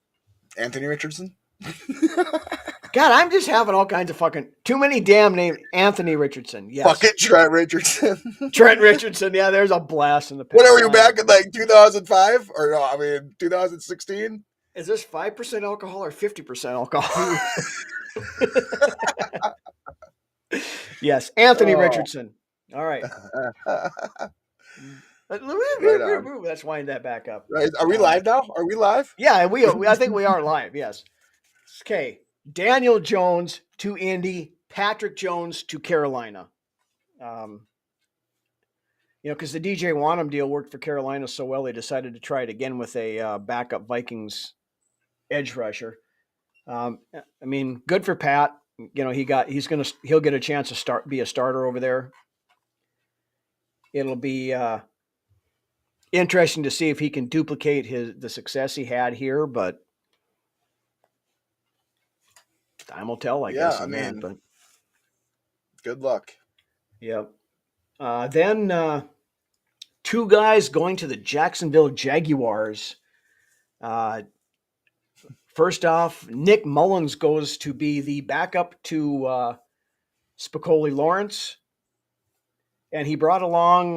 Anthony Richardson?
God, I'm just having all kinds of fucking too many damn names. Anthony Richardson. Yes.
Fucking Trent Richardson.
Trent Richardson. Yeah, there's a blast in the past.
What are you back in like 2005? Or no, I mean 2016?
Is this 5% alcohol or 50% alcohol? Yes, Anthony Richardson. All right.
Right on.
Let's wind that back up.
Right. Are we live now? Are we live?
Yeah, I think we are live. Yes. Okay. Daniel Jones to Indy, Patrick Jones to Carolina. Because the DJ Wanham deal worked for Carolina so well, they decided to try it again with a backup Vikings edge rusher. Good for Pat. He'll get a chance to be a starter over there. It'll be interesting to see if he can duplicate the success he had here, but time will tell, I guess. But
good luck.
Yep. Then two guys going to the Jacksonville Jaguars. First off, Nick Mullins goes to be the backup to Spicoli Lawrence. And he brought along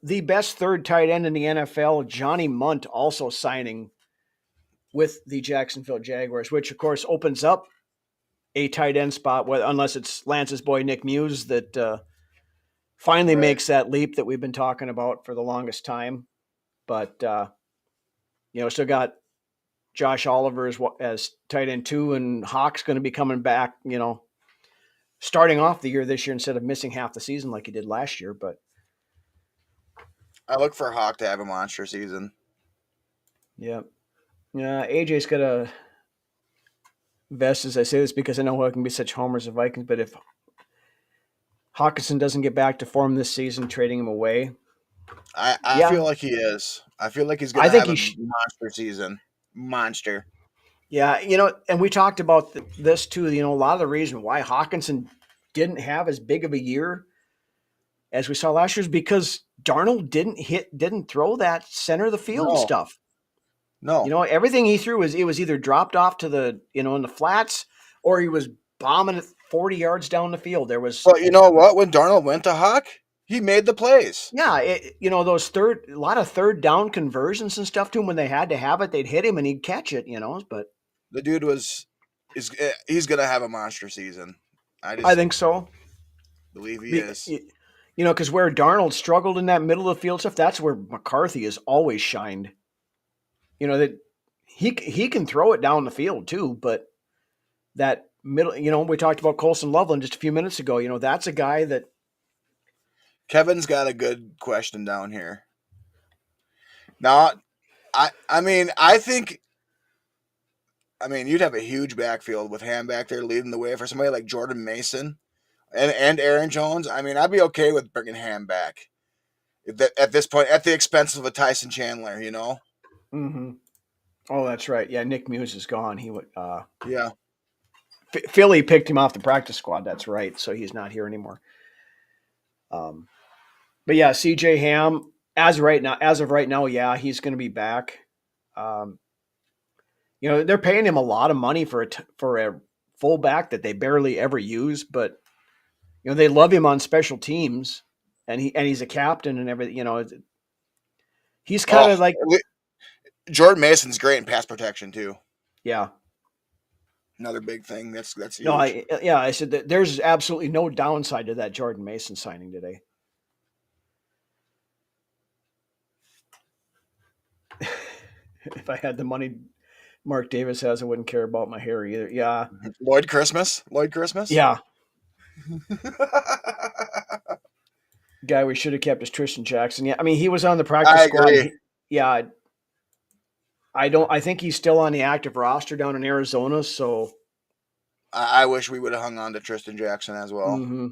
the best third tight end in the NFL, Johnny Munt, also signing with the Jacksonville Jaguars, which, of course, opens up a tight end spot, unless it's Lance's boy, Nick Muse, that finally makes that leap that we've been talking about for the longest time. But, still got Josh Oliver as tight end 2, and Hawk's going to be coming back, starting off the year this year instead of missing half the season like he did last year. But
I look for Hawk to have a monster season.
Yeah. AJ's got a vest as I say this because I know who can be such homers of Vikings, but if Hawkinson doesn't get back to form this season, trading him away.
I feel like he is. I feel like he's going to have a monster season. Monster.
Yeah, and we talked about this too. A lot of the reason why Hawkinson didn't have as big of a year as we saw last year is because Darnold didn't throw that center of the field stuff.
No.
Everything he threw it was either dropped off to the, in the flats, or he was bombing it 40 yards down the field.
But you know what? When Darnold went to Hawk, he made the plays.
Yeah. Those a lot of third down conversions and stuff to him when they had to have it, they'd hit him and he'd catch it, but
the dude he's going to have a monster season.
I think so.
Believe he is.
Because where Darnold struggled in that middle of the field stuff, that's where McCarthy has always shined. That he can throw it down the field too, but that middle, we talked about Colson Loveland just a few minutes ago. That's a guy that.
Kevin's got a good question down here. Now, I think you'd have a huge backfield with Ham back there leading the way for somebody like Jordan Mason and Aaron Jones. I'd be okay with bringing Ham back at this point at the expense of a Tyson Chandler,
Mm-hmm. Oh, that's right. Yeah, Nick Muse is gone. He would.
Yeah.
Philly picked him off the practice squad. That's right. So he's not here anymore. But yeah, CJ Ham as of right now, yeah, he's going to be back. They're paying him a lot of money for a fullback that they barely ever use, but they love him on special teams, and he's a captain and everything. He's kind of like.
Jordan Mason's great in pass protection too.
Yeah.
Another big thing. That's huge.
No, I said that there's absolutely no downside to that Jordan Mason signing today. If I had the money Mark Davis has, I wouldn't care about my hair either. Yeah.
Lloyd Christmas?
Yeah. Guy we should have kept is Tristan Jackson. Yeah, he was on the practice squad. I think he's still on the active roster down in Arizona, so
I wish we would have hung on to Tristan Jackson as well.
Mm-hmm.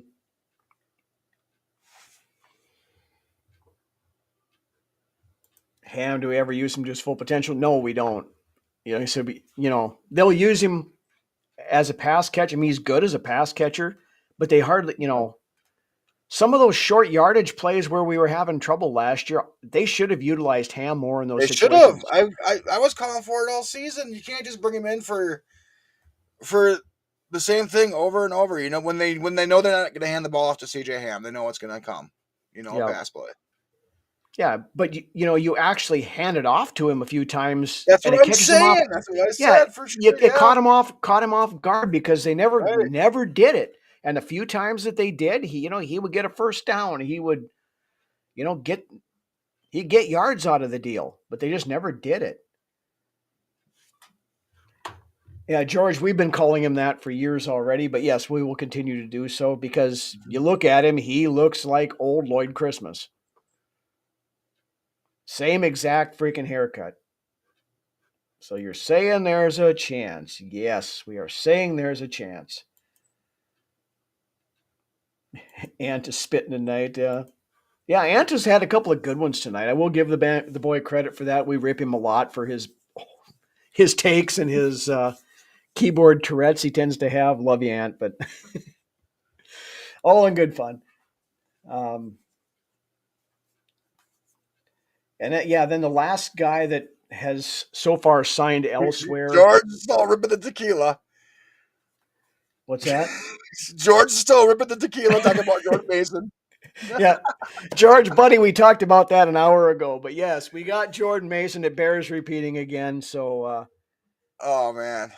Ham, do we ever use him to his full potential? No, we don't. They'll use him as a pass catcher. He's good as a pass catcher, but they hardly, some of those short yardage plays where we were having trouble last year, they should have utilized Ham more in those situations.
They should have. I was calling for it all season. You can't just bring him in for the same thing over and over. When they know they're not going to hand the ball off to CJ Ham, they know what's going to come. A pass play.
Yeah, but you actually handed off to him a few times.
That's what I'm saying. That's what I said for sure.
It caught him off guard because they never did it. And a few times that they did, he would get a first down. He would, get He'd get yards out of the deal, but they just never did it. Yeah, George, we've been calling him that for years already, but yes, we will continue to do so because you look at him, he looks like old Lloyd Christmas. Same exact freaking haircut. So you're saying there's a chance. Yes, we are saying there's a chance. Ant is spitting tonight. Yeah, Ant has had a couple of good ones tonight. I will give the boy credit for that. We rip him a lot for his takes and his keyboard Tourette's he tends to have. Love you, Ant, but all in good fun. Then the last guy that has so far signed elsewhere.
George is still ripping the tequila.
What's that?
George is still ripping the tequila, talking about Jordan Mason.
Yeah, George, buddy, we talked about that an hour ago. But yes, we got Jordan Mason. It bears repeating again. So,
oh man,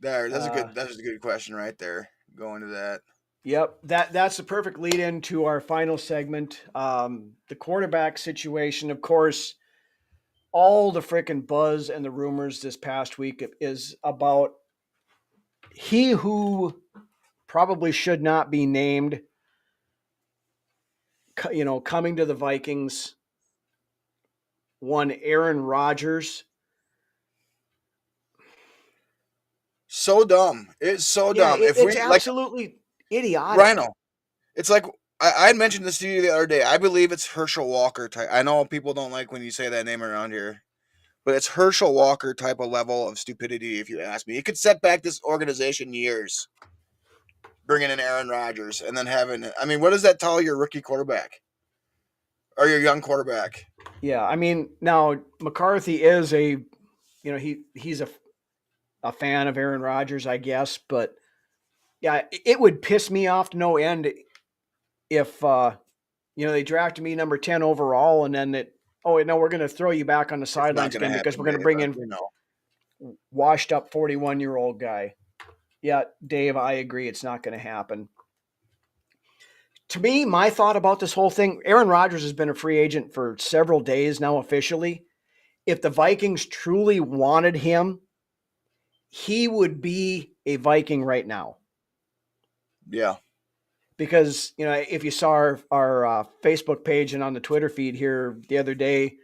that's a good question right there. Going to that.
Yep, that's the perfect lead into our final segment. The quarterback situation, of course, all the frickin' buzz and the rumors this past week is about he who probably should not be named, coming to the Vikings. One Aaron Rodgers.
So dumb. It's so dumb.
It's absolutely idiotic.
Rhino. It's like I had mentioned this to you the other day. I believe it's Herschel Walker type. I know people don't like when you say that name around here, but it's Herschel Walker type of level of stupidity, if you ask me. It could set back this organization years, bringing in Aaron Rodgers and then having. I mean, what does that tell your rookie quarterback or your young quarterback?
Yeah, I mean, now McCarthy is he's a fan of Aaron Rodgers, I guess, but yeah, it would piss me off to no end if they drafted me number 10 overall and then we're going to throw you back on the sidelines again because we're going to bring in washed up 41-year-old guy. Yeah, Dave, I agree. It's not going to happen. To me, my thought about this whole thing, Aaron Rodgers has been a free agent for several days now officially. If the Vikings truly wanted him, he would be a Viking right now.
Yeah.
Because, if you saw our Facebook page and on the Twitter feed here the other day,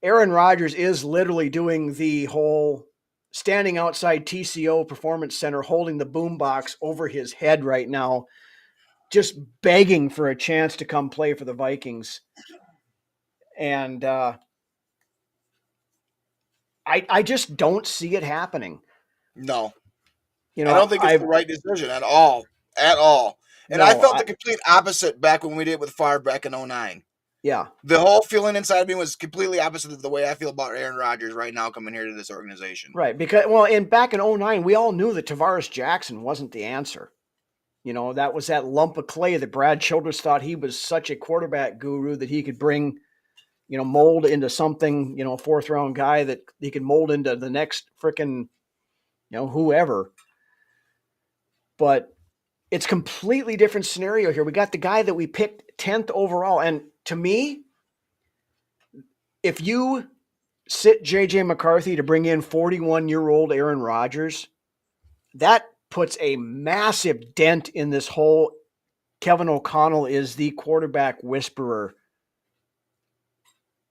Aaron Rodgers is literally doing the whole standing outside TCO Performance Center, holding the boombox over his head right now, just begging for a chance to come play for the Vikings. And I just don't see it happening.
No. I don't think it's the right decision at all. At all. And I felt the complete opposite back when we did it with Favre back in 2009.
Yeah.
The whole feeling inside of me was completely opposite of the way I feel about Aaron Rodgers right now coming here to this organization.
Right. Because, back in 2009, we all knew that Tavares Jackson wasn't the answer. That was that lump of clay that Brad Childress thought he was such a quarterback guru that he could bring, mold into something, a fourth round guy that he could mold into the next frickin', whoever. But it's completely different scenario here. We got the guy that we picked 10th overall. And to me, if you sit JJ McCarthy to bring in 41-year-old Aaron Rodgers, that puts a massive dent in this whole Kevin O'Connell is the quarterback whisperer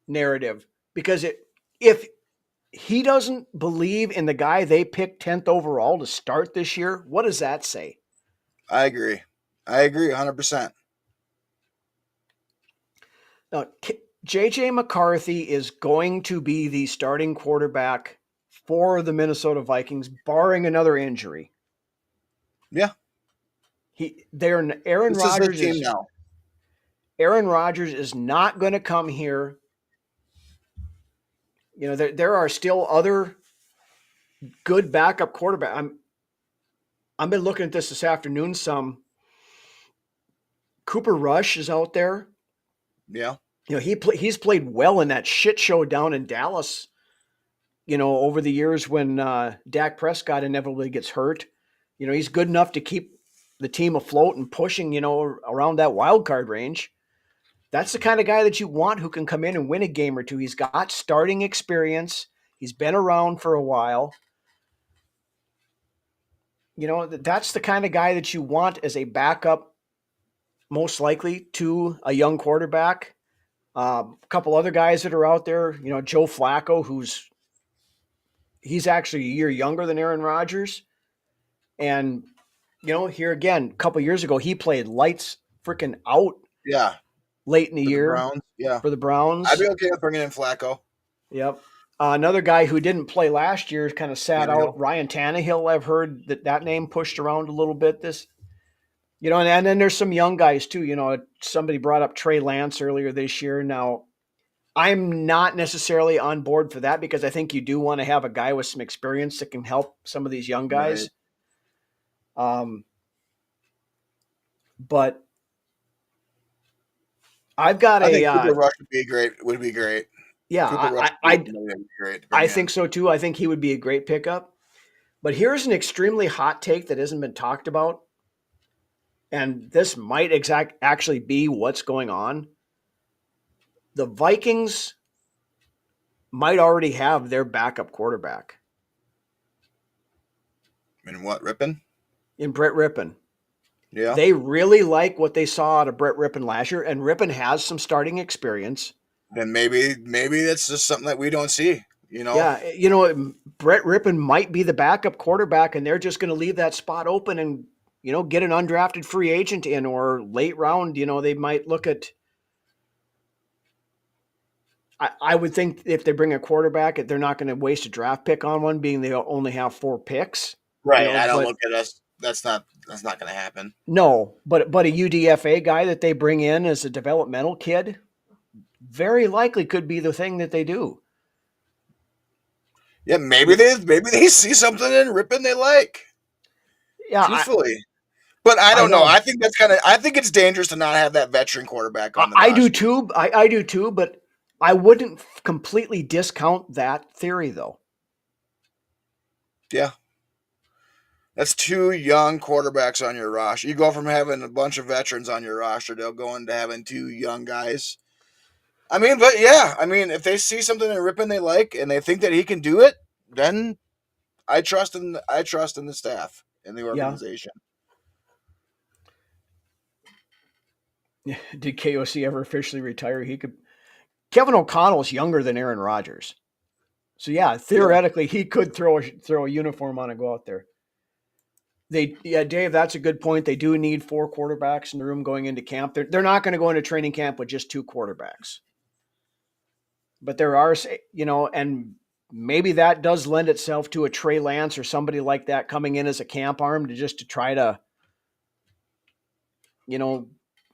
narrative. Because if he doesn't believe in the guy they picked 10th overall to start this year, what does that say?
I agree 100%.
Now, JJ McCarthy is going to be the starting quarterback for the Minnesota Vikings, barring another injury.
Yeah.
Aaron Rodgers
is now.
Aaron Rodgers is not going to come here. There are still other good backup quarterbacks. I've been looking at this afternoon some. Cooper Rush is out there.
Yeah.
He's played well in that shit show down in Dallas, over the years when Dak Prescott inevitably gets hurt. He's good enough to keep the team afloat and pushing, around that wild card range. That's the kind of guy that you want who can come in and win a game or two. He's got starting experience. He's been around for a while. You know, that's the kind of guy that you want as a backup, most likely, to a young quarterback. A couple other guys that are out there, you know, Joe Flacco, he's actually a year younger than Aaron Rodgers. And, you know, here again, a couple years ago, he played lights freaking out
Yeah.
late in the
For the
year
Browns. Yeah.
for the Browns.
I'd be okay with bringing in Flacco.
Yep. Another guy who didn't play last year kind of sat out. Ryan Tannehill, I've heard that name pushed around a little bit. You know, and then there's some young guys too. You know, somebody brought up Trey Lance earlier this year. Now, I'm not necessarily on board for that because I think you do want to have a guy with some experience that can help some of these young guys. Right. But I think
Cooper Rush would be great.
Yeah, I think so too. I think he would be a great pickup. But here's an extremely hot take that hasn't been talked about. And this might actually be what's going on. The Vikings might already have their backup quarterback.
In what, Rippon? In
Brett Rippon.
Yeah.
They really like what they saw out of Brett Rippon last year, and Rippon has some starting experience.
Then maybe that's just something that we don't see, you know?
Yeah, you know, Brett Rippon might be the backup quarterback, and they're just going to leave that spot open and, you know, get an undrafted free agent in, or late round, you know, they might look at. I would think if they bring a quarterback, they're not going to waste a draft pick on one, being they only have 4 picks.
Right. You know, I don't look at us. That's not going to happen.
No, but a UDFA guy that they bring in as a developmental kid, very likely could be the thing that they do.
Yeah, maybe they see something in Rippon they like.
Yeah,
truthfully. But I don't know. I think it's dangerous to not have that veteran quarterback on the roster.
I do too, but I wouldn't completely discount that theory though.
Yeah. That's 2 young quarterbacks on your roster. You go from having a bunch of veterans on your roster to go into having 2 young guys. I mean, but yeah, I mean, if they see something in Rippon they like and they think that he can do it, then I trust in the staff and the organization.
Yeah. Did KOC ever officially retire? Kevin O'Connell's younger than Aaron Rodgers. So yeah, theoretically he could throw a uniform on and go out there. Dave, that's a good point. They do need 4 quarterbacks in the room going into camp. They're not going to go into training camp with just 2 quarterbacks. But there are, you know, and maybe that does lend itself to a Trey Lance or somebody like that coming in as a camp arm to try to, you know,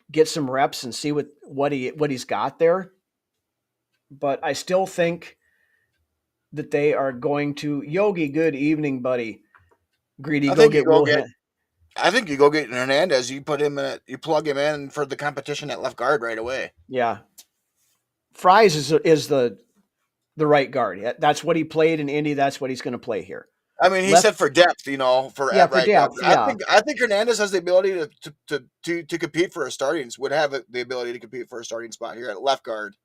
get some reps and see what he's got there. But I still think that they are going to Yogi. Good evening, buddy. Greedy, go get Will.
I think you go get Hernandez. You plug him in for the competition at left guard right away.
Yeah, Fries is the right guard. That's what he played in Indy. That's what he's going to play here.
I mean, he said for depth, you know, for right depth. Yeah. I think Hernandez has the ability to compete for a starting. Would have the ability to compete for a starting spot here at left guard.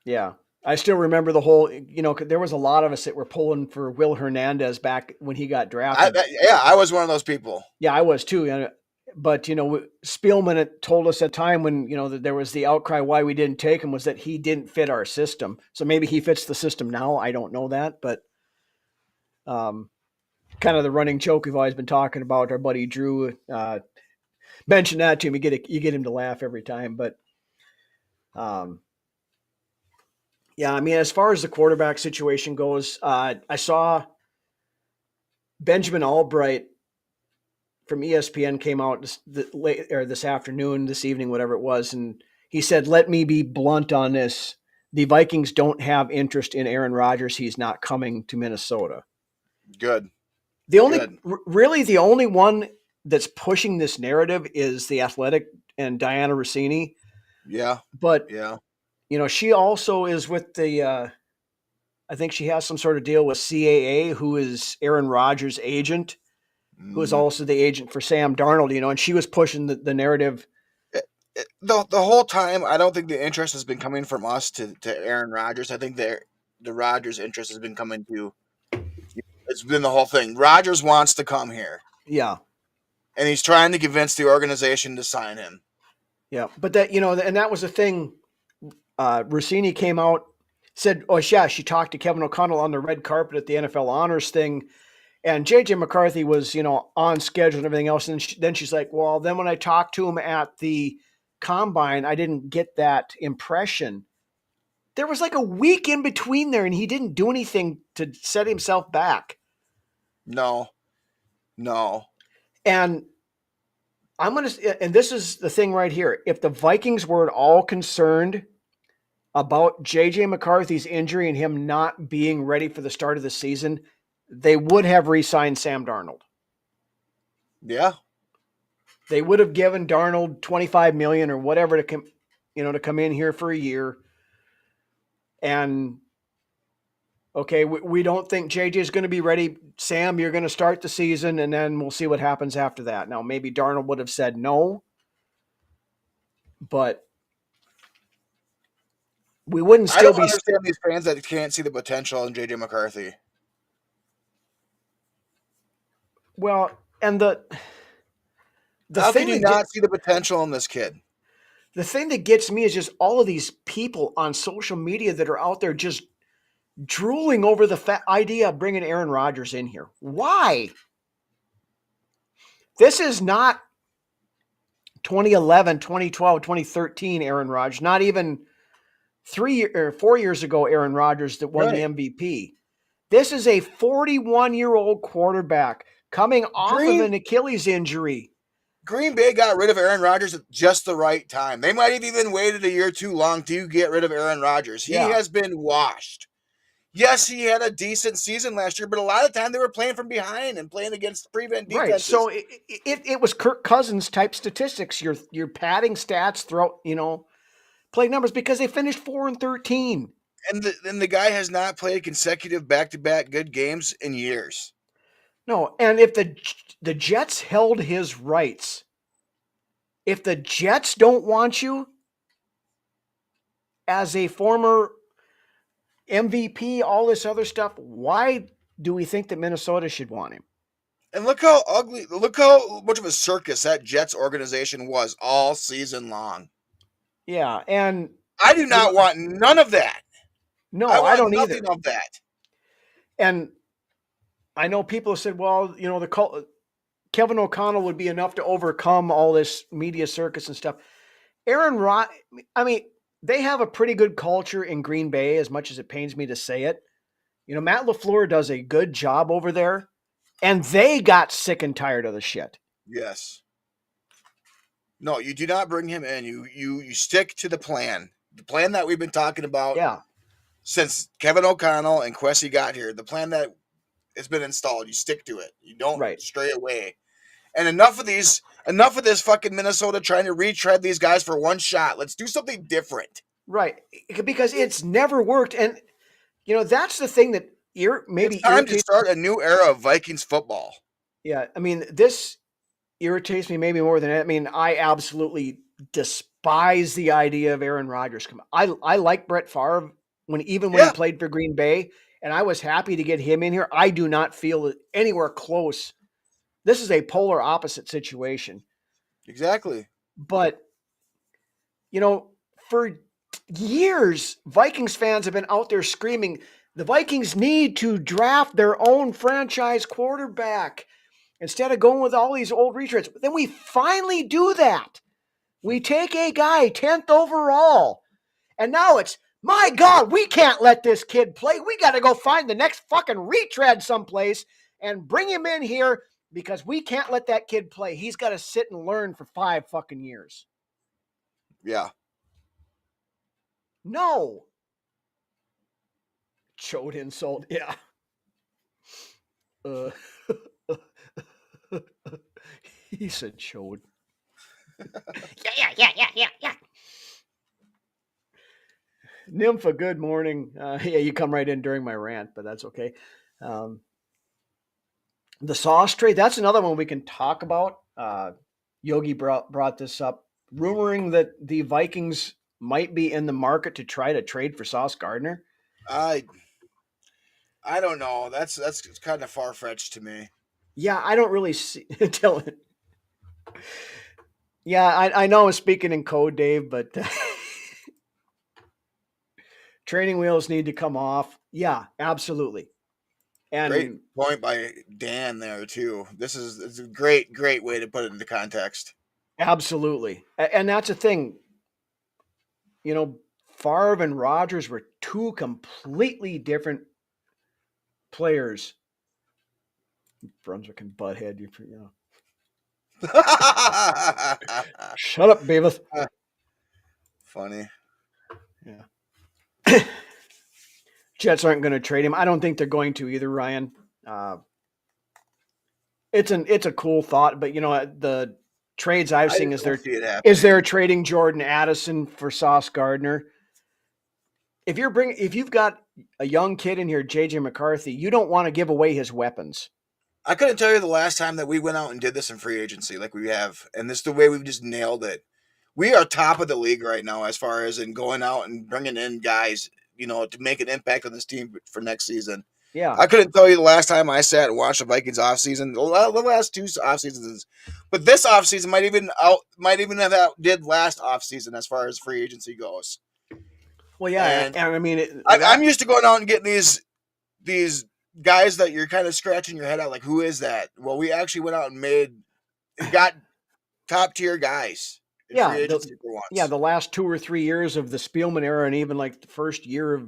Yeah. I still remember the whole, you know, there was a lot of us that were pulling for Will Hernandez back when he got drafted.
I was one of those people.
Yeah, I was too. But, you know, Spielman told us at the time when, you know, that there was the outcry why we didn't take him was that he didn't fit our system. So maybe he fits the system now. I don't know that. But kind of the running joke we've always been talking about. Our buddy Drew mentioned that to him. You get him to laugh every time. But yeah, I mean, as far as the quarterback situation goes, I saw Benjamin Albright from ESPN came out this afternoon, this evening, whatever it was, and he said, "Let me be blunt on this. The Vikings don't have interest in Aaron Rodgers. He's not coming to Minnesota."
Good.
Really the only one that's pushing this narrative is The Athletic and Diana Rossini.
Yeah.
But yeah. You know, she also is with I think she has some sort of deal with CAA, who is Aaron Rodgers' agent, who is also the agent for Sam Darnold, you know, and she was pushing the narrative.
the whole time, I don't think the interest has been coming from us to Aaron Rodgers. I think the Rodgers interest has been coming to. It's been the whole thing. Rodgers wants to come here,
Yeah.
and he's trying to convince the organization to sign him.
Yeah. But that, and that was the thing. Rossini came out, said, oh, yeah, she talked to Kevin O'Connell on the red carpet at the NFL Honors thing. And JJ McCarthy was, on schedule and everything else. And then she's like, well, then when I talked to him at the combine, I didn't get that impression. There was like a week in between there, and he didn't do anything to set himself back.
No.
And and this is the thing right here. If the Vikings were at all concerned about JJ McCarthy's injury and him not being ready for the start of the season, they would have re-signed Sam Darnold.
Yeah.
They would have given Darnold $25 million or whatever to come in here for a year. And okay, we don't think JJ is going to be ready. Sam, you're going to start the season, and then we'll see what happens after that. Now, maybe Darnold would have said no, but we wouldn't still be.
I don't understand these fans that can't see the potential in JJ McCarthy.
Well, and the
How
thing
can you not see the potential in this kid?
The thing that gets me is just all of these people on social media that are out there just drooling over the idea of bringing Aaron Rodgers in here. Why? This is not 2011, 2012, 2013 Aaron Rodgers, not even 3 or 4 years ago Aaron Rodgers that won the MVP. This is a 41-year-old quarterback coming off of an Achilles injury.
Green Bay got rid of Aaron Rodgers at just the right time. They might have even waited a year too long to get rid of Aaron Rodgers. He has been washed. Yes, he had a decent season last year, but a lot of time they were playing from behind and playing against prevent defenses.
Right. So it was Kirk Cousins type statistics. You're padding stats throughout, play numbers because they finished 4-13.
And the guy has not played consecutive back-to-back good games in years.
No, and if the Jets held his rights, if the Jets don't want you as a former MVP, all this other stuff, why do we think that Minnesota should want him?
And look how much of a circus that Jets organization was all season long.
Yeah, and
I do not want none of that.
No, I don't
nothing
either.
of that.
And I know people have said, well, Kevin O'Connell would be enough to overcome all this media circus and stuff. They have a pretty good culture in Green Bay, as much as it pains me to say it. Matt LaFleur does a good job over there, and they got sick and tired of the shit.
Yes. No, you do not bring him in. You stick to the plan. The plan that we've been talking about since Kevin O'Connell and Kwesi got here. The plan that has been installed. You stick to it. You don't stray away. And enough of this fucking Minnesota trying to retread these guys for one shot. Let's do something different.
Right. Because it's never worked. And, that's the thing that
it's time to start a new era of Vikings football.
Yeah. This irritates me maybe more than I absolutely despise the idea of Aaron Rodgers. I like Brett Favre when he played for Green Bay, and I was happy to get him in here. I do not feel anywhere close. This is a polar opposite situation.
Exactly.
But, for years, Vikings fans have been out there screaming, the Vikings need to draft their own franchise quarterback instead of going with all these old retreads. But then we finally do that. We take a guy 10th overall, and now it's, my God, we can't let this kid play. We got to go find the next fucking retread someplace and bring him in here because we can't let that kid play. He's got to sit and learn for 5 fucking years.
Yeah.
No. Chode insult. Yeah. He said chode. Yeah. Nympha, good morning. You come right in during my rant, but that's okay. The sauce trade, that's another one we can talk about. Yogi brought this up rumoring that the Vikings might be in the market to try to trade for Sauce Gardner.
I I don't know. That's kind of far fetched to me.
Yeah, I don't really see tell it. Yeah, I know I'm speaking in code, Dave, but training wheels need to come off. Yeah, absolutely.
Great
And
point by Dan there too. It's a great way to put it into context.
absolutely. And that's the thing. You know, Favre and Rodgers were two completely different players. Brunswick and Butthead, you know. Shut up, Beavis.
Funny.
Yeah. Jets aren't going to trade him. I don't think they're going to either, Ryan. It's a cool thought, but you know the trades I've seen
don't see it happening.
is they're trading Jordan Addison for Sauce Gardner. If you've got a young kid in here, JJ McCarthy, you don't want to give away his weapons.
I couldn't tell you the last time that we went out and did this in free agency like we have, and this is the way we've just nailed it. We are top of the league right now as far as in going out and bringing in guys, to make an impact on this team for next season.
Yeah.
I couldn't tell you the last time I sat and watched the Vikings offseason, the last two off seasons, but this offseason might even have outdid last offseason as far as free agency goes.
Well, yeah,
and
I mean,
I'm used to going out and getting these guys that you're kind of scratching your head out, like, who is that? Well, we actually went out and got top tier guys.
Yeah,
free agency for once.
the last 2 or 3 years of the Spielman era, and even like the first year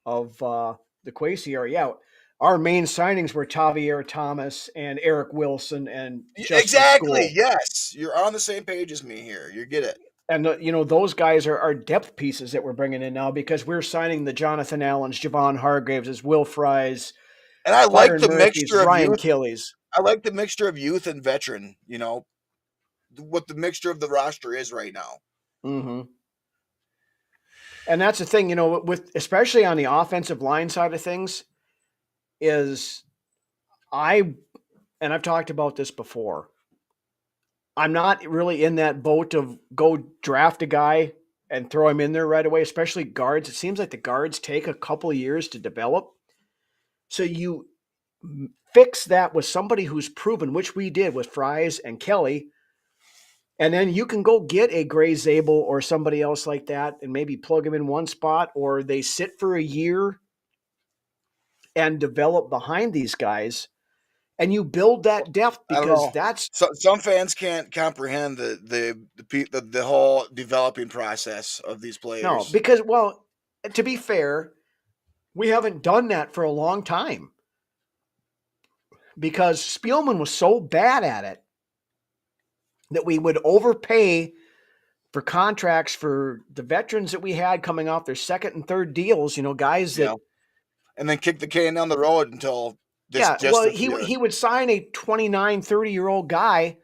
of the Kwesi era. Yeah, our main signings were Tavier Thomas and Eric Wilson and Justin
exactly.
School.
Yes, you're on the same page as me here. You get it.
And those guys are depth pieces that we're bringing in now because we're signing the Jonathan Allens, Javon Hargraves, Will Fries,
and I like the
Murphy's,
mixture of
Ryan
youth.
Killies.
I like the mixture of youth and veteran. What the mixture of the roster is right now.
Mm-hmm. And that's the thing, with especially on the offensive line side of things, is and I've talked about this before. I'm not really in that boat of go draft a guy and throw him in there right away, especially guards. It seems like the guards take a couple of years to develop. So you fix that with somebody who's proven, which we did with Fries and Kelly. And then you can go get a Gray Zabel or somebody else like that and maybe plug them in one spot, or they sit for a year and develop behind these guys. And you build that depth because
some fans can't comprehend the whole developing process of these players.
No, because, well, to be fair, we haven't done that for a long time because Spielman was so bad at it that we would overpay for contracts for the veterans that we had coming off their second and third deals, guys that
and then kick the can down the road until
he would sign a 29, 30-year-old guy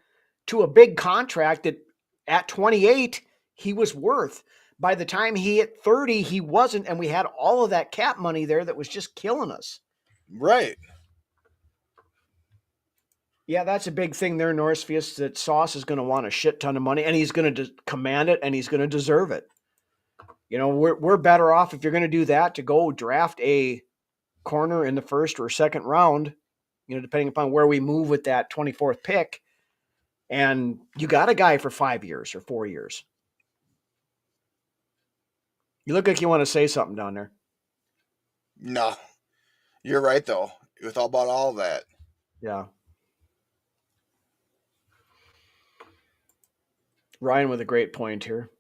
to a big contract that at 28 he was worth. By the time he hit 30, he wasn't, and we had all of that cap money there that was just killing us.
Right.
Yeah, that's a big thing there, Norsefius, that Sauce is going to want a shit ton of money, and he's going to command it, and he's going to deserve it. We're better off if you're going to do that to go draft a corner in the first or second round, depending upon where we move with that 24th pick, and you got a guy for 5 years or 4 years. You look like you want to say something down there.
No, you're right, though. With all about all of that.
Yeah. Ryan with a great point here.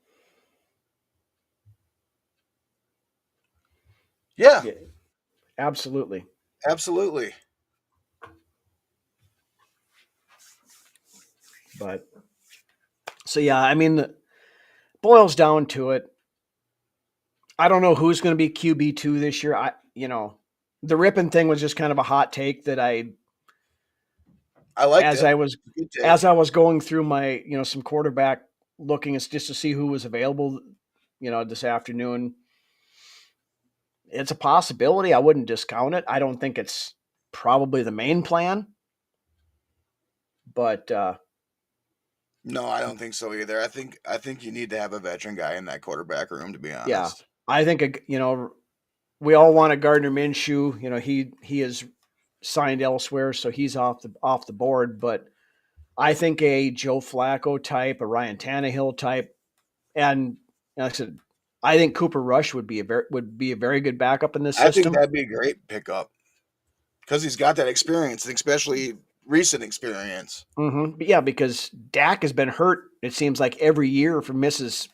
Yeah.
Absolutely.
Absolutely.
But so, yeah, I mean, boils down to it. I don't know who's going to be QB2 this year. The Rippon thing was just kind of a hot take that I liked as I was going through my, some quarterback looking just to see who was available, this afternoon. It's a possibility. I wouldn't discount it. I don't think it's probably the main plan, but
No, I don't think so either. I think you need to have a veteran guy in that quarterback room, to be
Yeah,
honest.
I think we all wanted Gardner Minshew. He is signed elsewhere, so he's off the board. But I think a Joe Flacco type, a Ryan Tannehill type, and like I said, I think Cooper Rush would be a very good backup in this
I think
system.
that'd be a great pickup because he's got that experience, especially recent experience.
But yeah, because Dak has been hurt. It seems like every year for misses,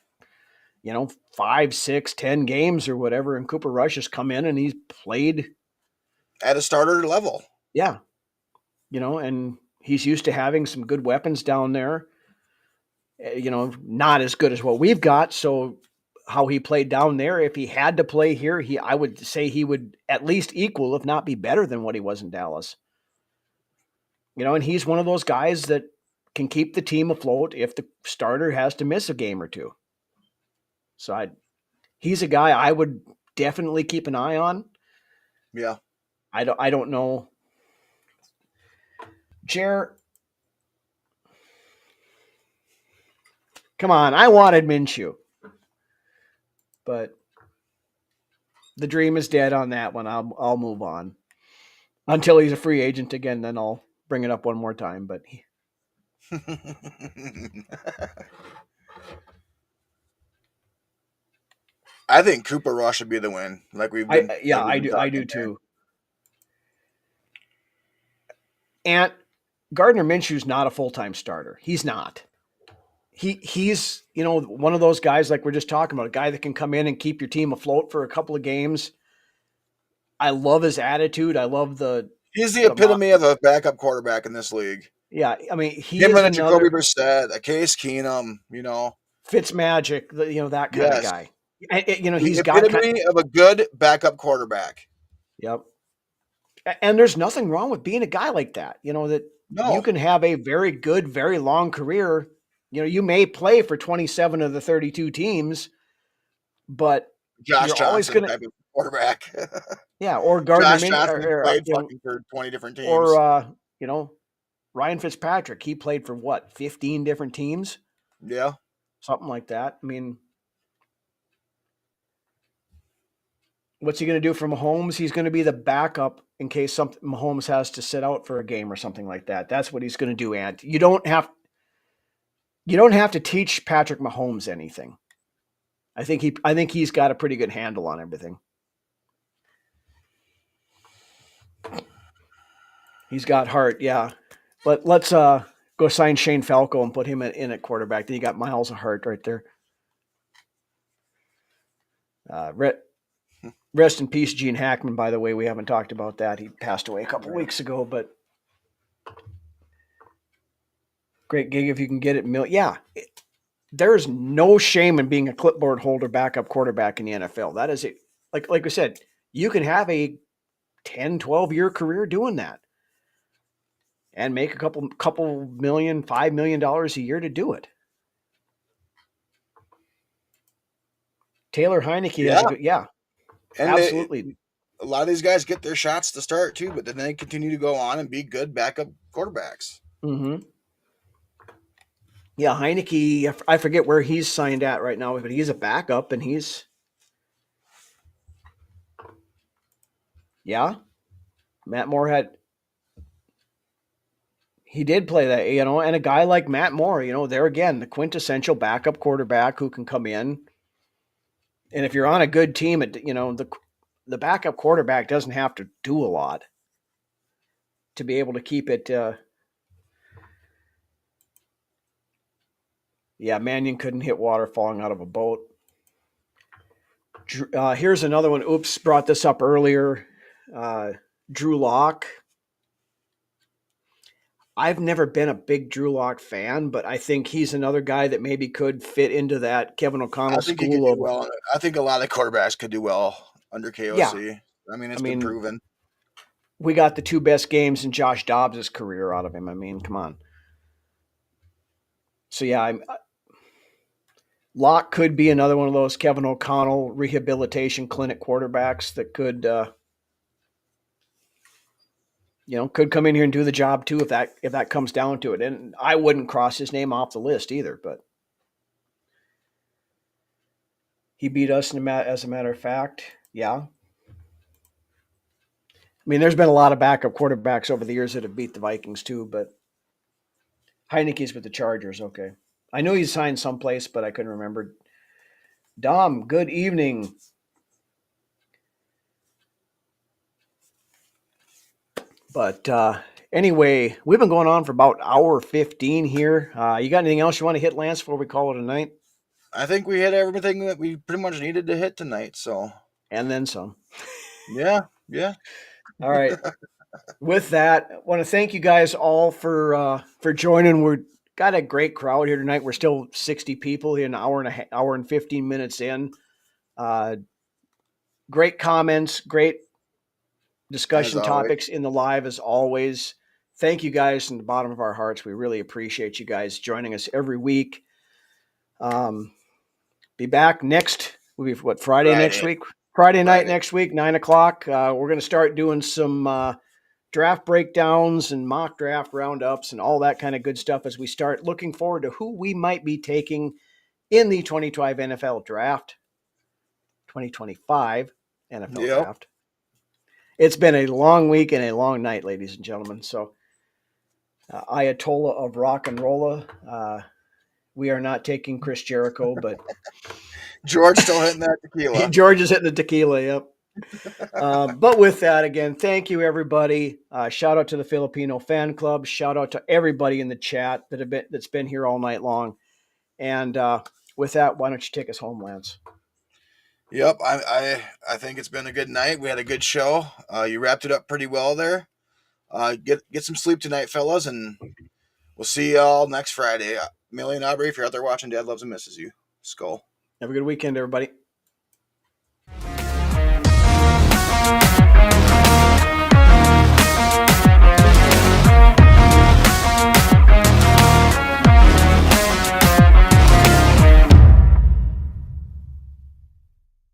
5, 6, 10 games or whatever, and Cooper Rush has come in and he's played.
At a starter level.
Yeah, and he's used to having some good weapons down there. Not as good as what we've got. So how he played down there, if he had to play here, I would say he would at least equal, if not be better than what he was in Dallas. And he's one of those guys that can keep the team afloat if the starter has to miss a game or two. So he's a guy I would definitely keep an eye on.
Yeah.
I don't know. Jer, come on, I wanted Minshew. But the dream is dead on that one. I'll move on. Until he's a free agent again, then I'll bring it up one more time. But
I think Cooper Rush should be the win.
I do too. And Gardner Minshew's not a full-time starter. He's not. He's one of those guys like we're just talking about, a guy that can come in and keep your team afloat for a couple of games. I love his attitude. I love
he's the epitome of a backup quarterback in this league.
Yeah, I mean,
him and a Jacoby Brissett, a Case Keenum,
Fitzmagic, that kind of guy. He's
the
got
epitome of a good backup quarterback.
Yep. And there's nothing wrong with being a guy like that. You can have a very good, very long career. You may play for 27 of the 32 teams, but
Josh
you're
Johnson
always going
type of quarterback.
Yeah, or Gardner
Josh Johnson played fucking for 20 different teams.
Or Ryan Fitzpatrick, he played for what, 15 different teams?
Yeah.
Something like that. I mean, what's he going to do for Mahomes? He's going to be the backup in case Mahomes has to sit out for a game or something like that. That's what he's going to do. And you don't have to teach Patrick Mahomes anything. I think he's got a pretty good handle on everything. He's got heart, yeah. But let's go sign Shane Falco and put him in at quarterback. Then you got miles of heart right there. Rest in peace, Gene Hackman, by the way. We haven't talked about that. He passed away a couple weeks ago, but great gig if you can get it. Yeah, there's no shame in being a clipboard holder backup quarterback in the NFL. That is it. Like I said, you can have a 10, 12-year career doing that and make a couple million, $5 million a year to do it. Taylor Heineke has a good,
and
absolutely.
A lot of these guys get their shots to start too, but then they continue to go on and be good backup quarterbacks.
Mm-hmm. Yeah, Heineke, I forget where he's signed at right now, but he's a backup and he's. Yeah. Matt Moore he did play that, and a guy like Matt Moore, there again, the quintessential backup quarterback who can come in. And if you're on a good team, the backup quarterback doesn't have to do a lot to be able to keep it. Yeah, Mannion couldn't hit water falling out of a boat. Here's another one. Oops, brought this up earlier. Drew Lock. I've never been a big Drew Lock fan, but I think he's another guy that maybe could fit into that Kevin O'Connell school.
Well. I think a lot of quarterbacks could do well under KOC. Yeah. I mean, it's been proven.
We got the two best games in Josh Dobbs' career out of him. I mean, come on. So, yeah, Locke could be another one of those Kevin O'Connell rehabilitation clinic quarterbacks that could, could come in here and do the job too if that comes down to it. And I wouldn't cross his name off the list either, but he beat us as a matter of fact. Yeah. I mean, there's been a lot of backup quarterbacks over the years that have beat the Vikings too, but Heineke's with the Chargers. Okay. I knew he signed someplace, but I couldn't remember. Dom, good evening. But anyway, we've been going on for about hour 15 here. You got anything else you want to hit, Lance, before we call it a night?
I think we hit everything that we pretty much needed to hit tonight. So,
and then some.
Yeah.
All right. With that, I want to thank you guys all for joining. We've got a great crowd here tonight. We're still 60 people here, an hour and 15 minutes in. Great comments, great discussion topics in the live as always. Thank you guys from the bottom of our hearts. We really appreciate you guys joining us every week. Be back next. Will be Friday next week? Friday night next week, 9:00. We're going to start doing some draft breakdowns and mock draft roundups and all that kind of good stuff as we start looking forward to who we might be taking in the 2025 NFL draft. 2025 NFL draft. It's been a long week and a long night, ladies and gentlemen. So, Ayatollah of rock and rolla. We are not taking Chris Jericho, but
George still hitting that tequila.
George is hitting the tequila. Yep. But with that, again, thank you, everybody. Shout out to the Filipino fan club. Shout out to everybody in the chat that's been here all night long. And with that, why don't you take us home, Lance?
Yep, I think it's been a good night. We had a good show. You wrapped it up pretty well there. Get some sleep tonight, fellas, and we'll see y'all next Friday. Millie and Aubrey, if you're out there watching, Dad loves and misses you. Skull.
Have a good weekend, everybody.